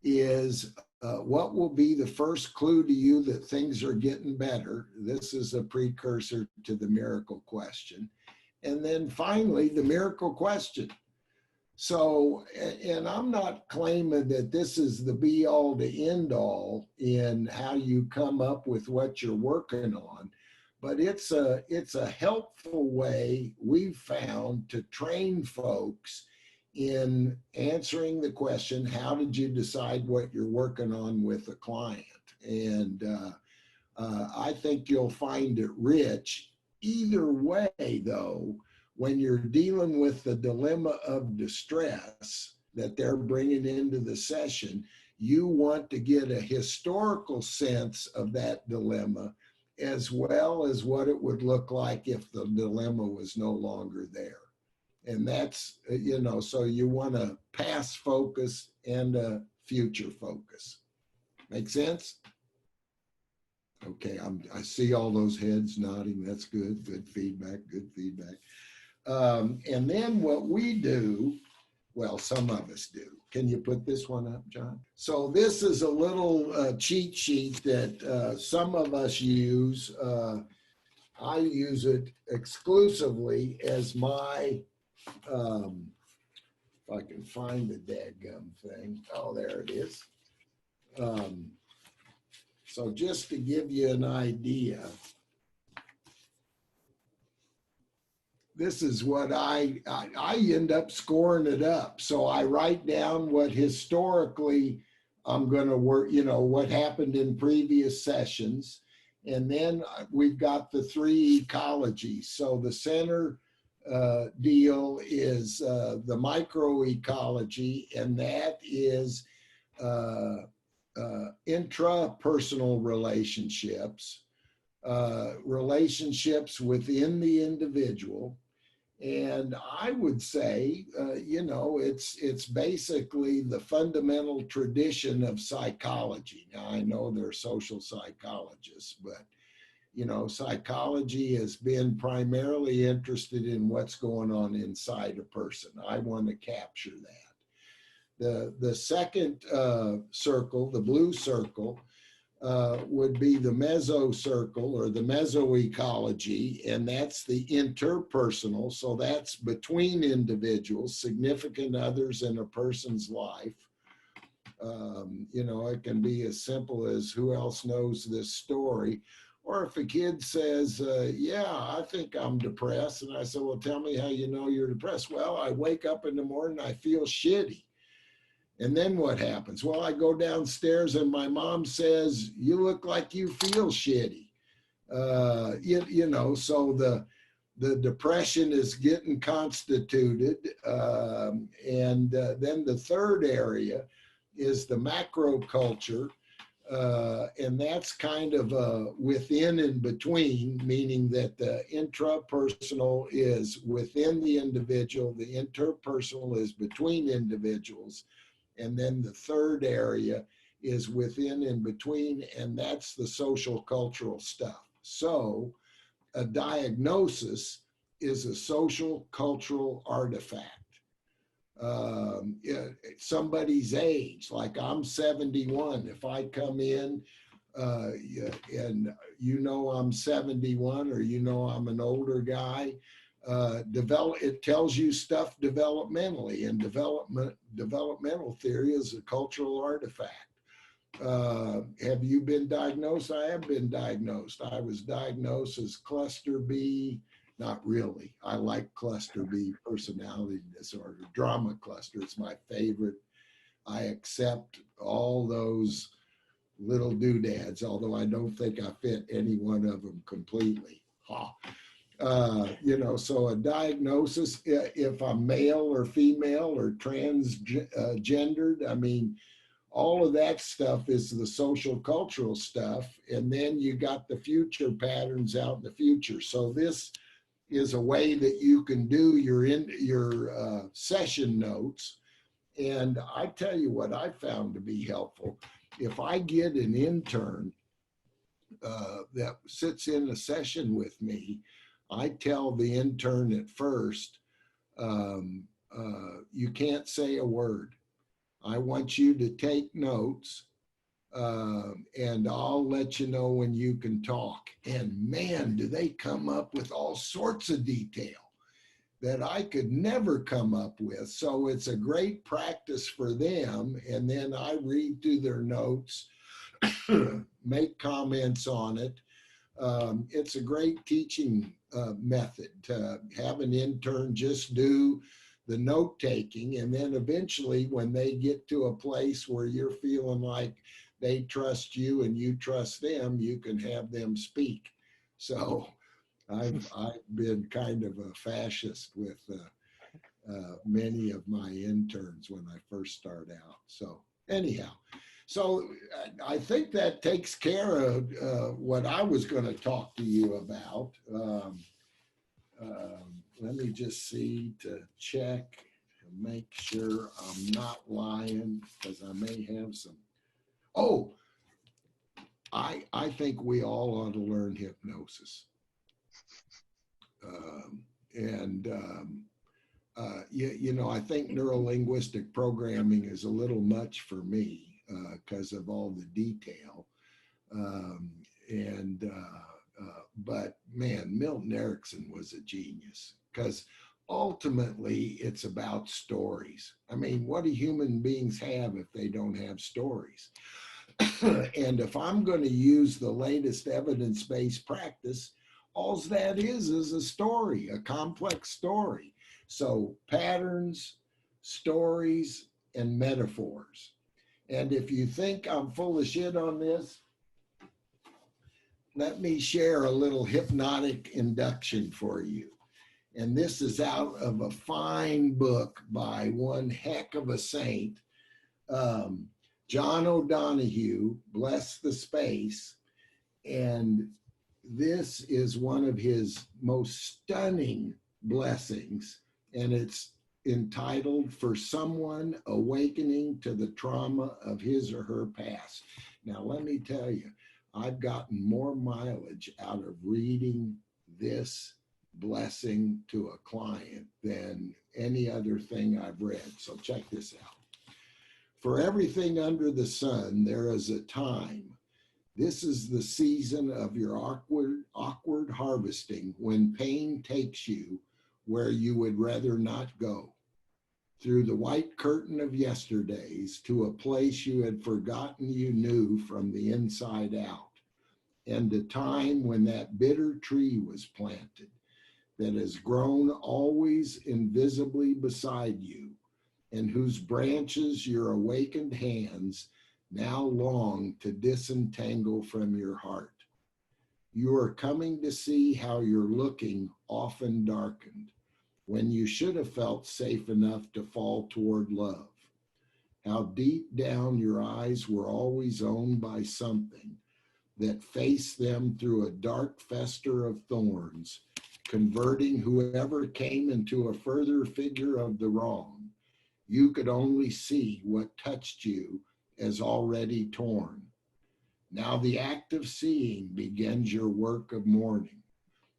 is, what will be the first clue to you that things are getting better? This is a precursor to the miracle question. And then finally, the miracle question. So, and I'm not claiming that this is the be all to end all in how you come up with what you're working on, but it's a helpful way we've found to train folks in answering the question, how did you decide what you're working on with a client? And I think you'll find it rich. Either way, though, when you're dealing with the dilemma of distress that they're bringing into the session, you want to get a historical sense of that dilemma, as well as what it would look like if the dilemma was no longer there. And that's, so you want a past focus and a future focus. Make sense? Okay, I see all those heads nodding. That's good. Good feedback. Good feedback. And then what we do, well, some of us do. Can you put this one up, John? So this is a little cheat sheet that some of us use. I use it exclusively as my, if I can find the dadgum thing. Oh, there it is. So just to give you an idea, this is what I end up scoring it up. So I write down what historically I'm going to work, you know, what happened in previous sessions. And then we've got the three ecologies. So the center deal is the microecology, and that is intrapersonal relationships, relationships within the individual. And I would say, you know, it's basically the fundamental tradition of psychology. Now, I know they're social psychologists, but, you know, psychology has been primarily interested in what's going on inside a person. I want to capture that. The second circle, the blue circle, would be the mesocircle or the mesoecology, and that's the interpersonal. So that's between individuals, significant others in a person's life. You know, it can be as simple as who else knows this story. Or if a kid says, yeah, I think I'm depressed. And I say, well, tell me how you know you're depressed. Well, I wake up in the morning, I feel shitty. And then what happens? Well, I go downstairs and my mom says, you look like you feel shitty. You know, so the depression is getting constituted. And then the third area is the macro culture. And that's kind of within and between, meaning that the intrapersonal is within the individual, the interpersonal is between individuals. And then the third area is within and between, and that's the social cultural stuff. So a diagnosis is a social cultural artifact. Somebody's age, like I'm 71, if I come in and you know I'm 71 or you know I'm an older guy, it tells you stuff developmentally, and developmental theory is a cultural artifact. Have you been diagnosed? I have been diagnosed. I was diagnosed as cluster B. Not really. I like cluster B personality disorder. Drama cluster is my favorite. I accept all those little doodads, although I don't think I fit any one of them completely. You know, so a diagnosis, if I'm male or female or transgendered, I mean, all of that stuff is the social cultural stuff. And then you got the future patterns out in the future. So this is a way that you can do your session notes. And I tell you what I found to be helpful. If I get an intern that sits in a session with me, I tell the intern at first, you can't say a word. I want you to take notes, and I'll let you know when you can talk. And man, do they come up with all sorts of detail that I could never come up with. So it's a great practice for them. And then I read through their notes, make comments on it. It's a great teaching method to have an intern just do the note taking, and then eventually when they get to a place where you're feeling like they trust you and you trust them, you can have them speak. So I've been kind of a fascist with many of my interns when I first start out. So anyhow, so I think that takes care of what I was going to talk to you about. Let me just see to check and make sure I'm not lying, because I may have some. Oh, I think we all ought to learn hypnosis. You know, I think neuro-linguistic programming is a little much for me because of all the detail. But man, Milton Erickson was a genius, because ultimately it's about stories. I mean, what do human beings have if they don't have stories? And if I'm going to use the latest evidence-based practice, all that is a story, a complex story. So patterns, stories, and metaphors. And if you think I'm full of shit on this, let me share a little hypnotic induction for you. And this is out of a fine book by one heck of a saint, John O'Donohue, Bless the Space. And this is one of his most stunning blessings. And it's entitled, For Someone Awakening to the Trauma of His or Her Past. Now, let me tell you, I've gotten more mileage out of reading this blessing to a client than any other thing I've read. So check this out. For everything under the sun, there is a time. This is the season of your awkward harvesting, when pain takes you where you would rather not go. Through the white curtain of yesterdays to a place you had forgotten you knew from the inside out. And a time when that bitter tree was planted that has grown always invisibly beside you, and whose branches your awakened hands now long to disentangle from your heart. You are coming to see how your looking often darkened, when you should have felt safe enough to fall toward love. How deep down your eyes were always owned by something that faced them through a dark fester of thorns, converting whoever came into a further figure of the wrong. You could only see what touched you as already torn. Now the act of seeing begins your work of mourning,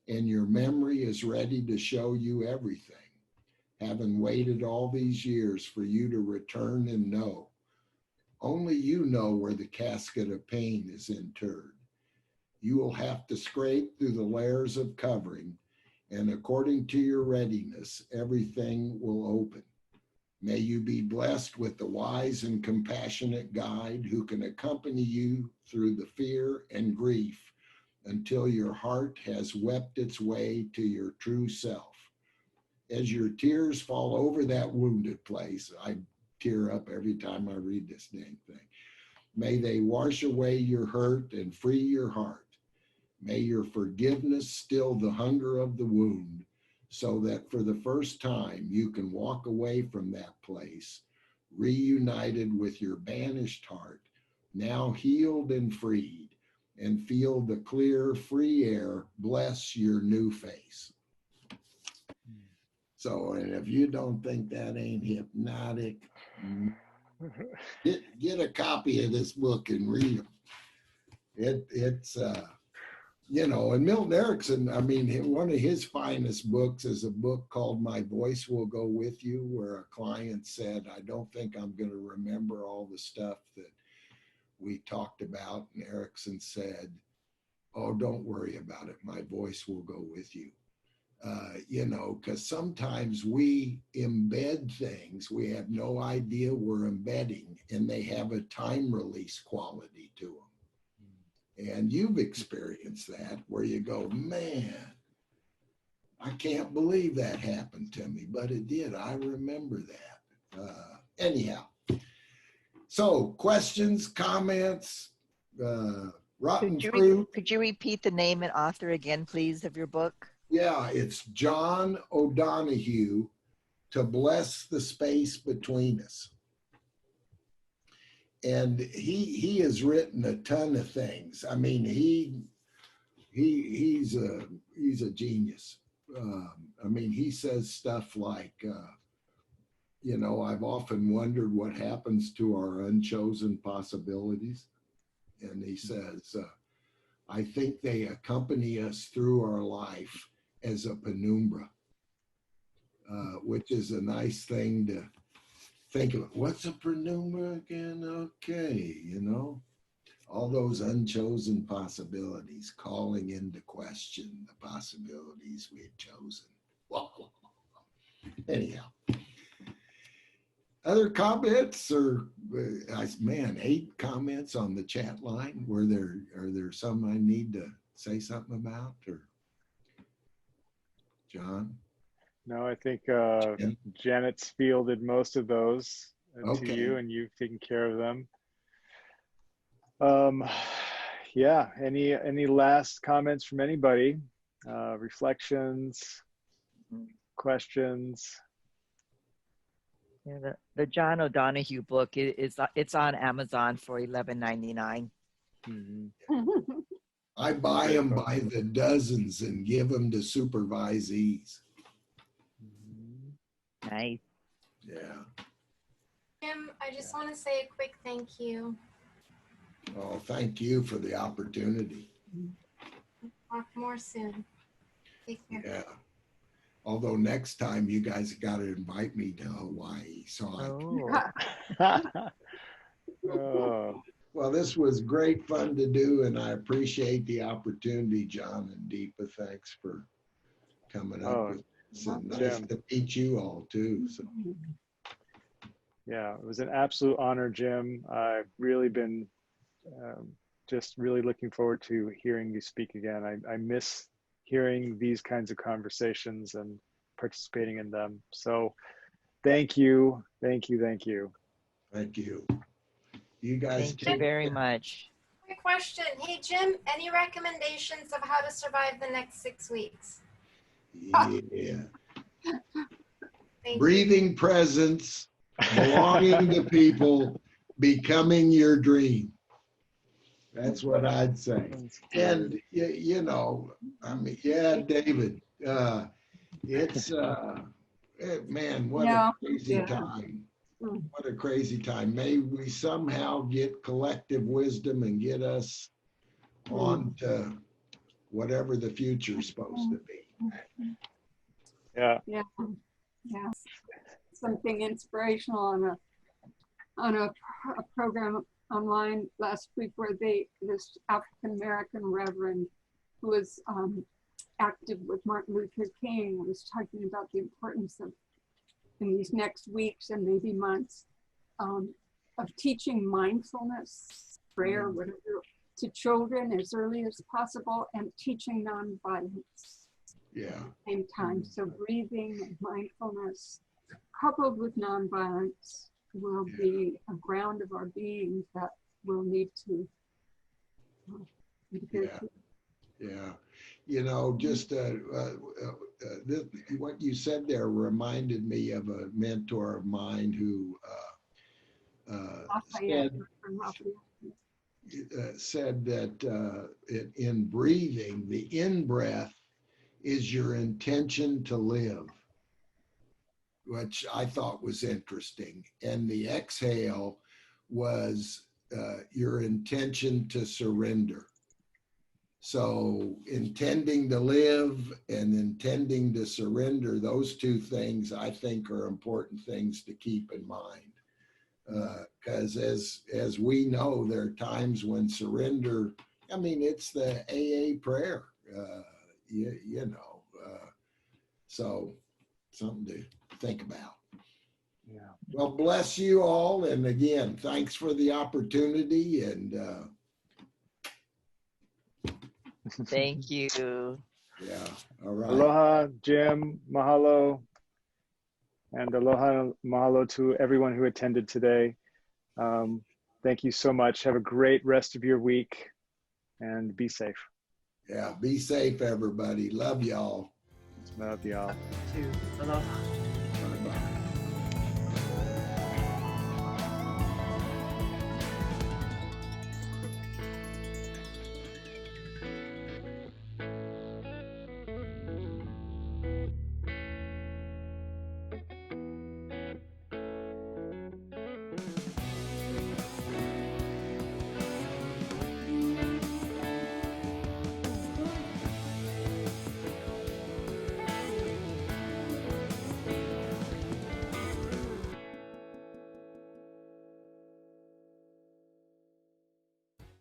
and your memory is ready to show you everything, having waited all these years for you to return and know. Only you know where the casket of pain is interred. You will have to scrape through the layers of covering, and according to your readiness, everything will open. May you be blessed with the wise and compassionate guide who can accompany you through the fear and grief until your heart has wept its way to your true self. As your tears fall over that wounded place, I tear up every time I read this dang thing. May they wash away your hurt and free your heart. May your forgiveness still the hunger of the wound, so that for the first time you can walk away from that place, reunited with your banished heart, now healed and freed, and feel the clear, free air bless your new face. So, and if you don't think that ain't hypnotic, get a copy of this book and read them. It's you know, and Milton Erickson, I mean, one of his finest books is a book called My Voice Will Go With You, where a client said, I don't think I'm going to remember all the stuff that we talked about. And Erickson said, oh, don't worry about it. My voice will go with you. You know, because sometimes we embed things we have no idea we're embedding, and they have a time release quality to them. And you've experienced that, where you go, man, I can't believe that happened to me, but it did. I remember that. Anyhow, so questions, comments, rotten fruit. Could you repeat the name and author again, please, of your book? Yeah, it's John O'Donohue, To Bless the Space Between Us. And he has written a ton of things. I mean, he's a genius. I mean, he says stuff like, you know, I've often wondered what happens to our unchosen possibilities. And he says, I think they accompany us through our life as a penumbra, which is a nice thing to think of. What's a penumbra again? Okay, you know. All those unchosen possibilities, calling into question the possibilities we had chosen. Anyhow, other comments or, man, 8 comments on the chat line. Are there some I need to say something about, or John? No, I think Janet's fielded most of those to you, and you've taken care of them. Yeah, any last comments from anybody? Reflections, questions? Yeah, the John O'Donohue book it's on Amazon for $11.99. Mm-hmm. I buy them by the dozens and give them to supervisees. Nice. Yeah. Jim, I just want to say a quick thank you. Oh, thank you for the opportunity. Talk more soon. Take care. Yeah. Although next time you guys got to invite me to Hawaii. Oh. Well, this was great fun to do, and I appreciate the opportunity, John and Deepa. Thanks for coming up with this. And nice to meet you all too. So. Yeah, it was an absolute honor, Jim. I've really been just really looking forward to hearing you speak again. I miss hearing these kinds of conversations and participating in them. So thank you, thank you, thank you. Thank you. You guys Thank you very much. Quick question. Hey, Jim, any recommendations of how to survive the next 6 weeks? Yeah. Breathing presence, belonging to people, becoming your dream. That's what I'd say. And, you know, I mean, yeah, David, it's, man, what a crazy time. What a crazy time. May we somehow get collective wisdom and get us on to whatever the future is supposed to be. Yeah. Yeah. Yeah. Something inspirational on a program online last week where this African American reverend who was active with Martin Luther King was talking about the importance of, in these next weeks and maybe months, of teaching mindfulness, prayer, whatever, to children as early as possible, and teaching nonviolence. Yeah. At the same time. So breathing and mindfulness coupled with nonviolence will be a ground of our being that we'll need to adhere to. Yeah. You know, just what you said there reminded me of a mentor of mine who said that in breathing, the in-breath is your intention to live, which I thought was interesting. And the exhale was your intention to surrender. So intending to live and intending to surrender, those two things I think are important things to keep in mind. Because as we know, there are times when surrender, I mean, it's the AA prayer, you know, so something to think about. Yeah. Well, bless you all. And again, thanks for the opportunity. And thank you. Yeah. All right. Aloha, Jim. Mahalo. And aloha, mahalo to everyone who attended today. Thank you so much. Have a great rest of your week and be safe. Yeah. Be safe, everybody. Love y'all. Love y'all. Aloha. Bye-bye.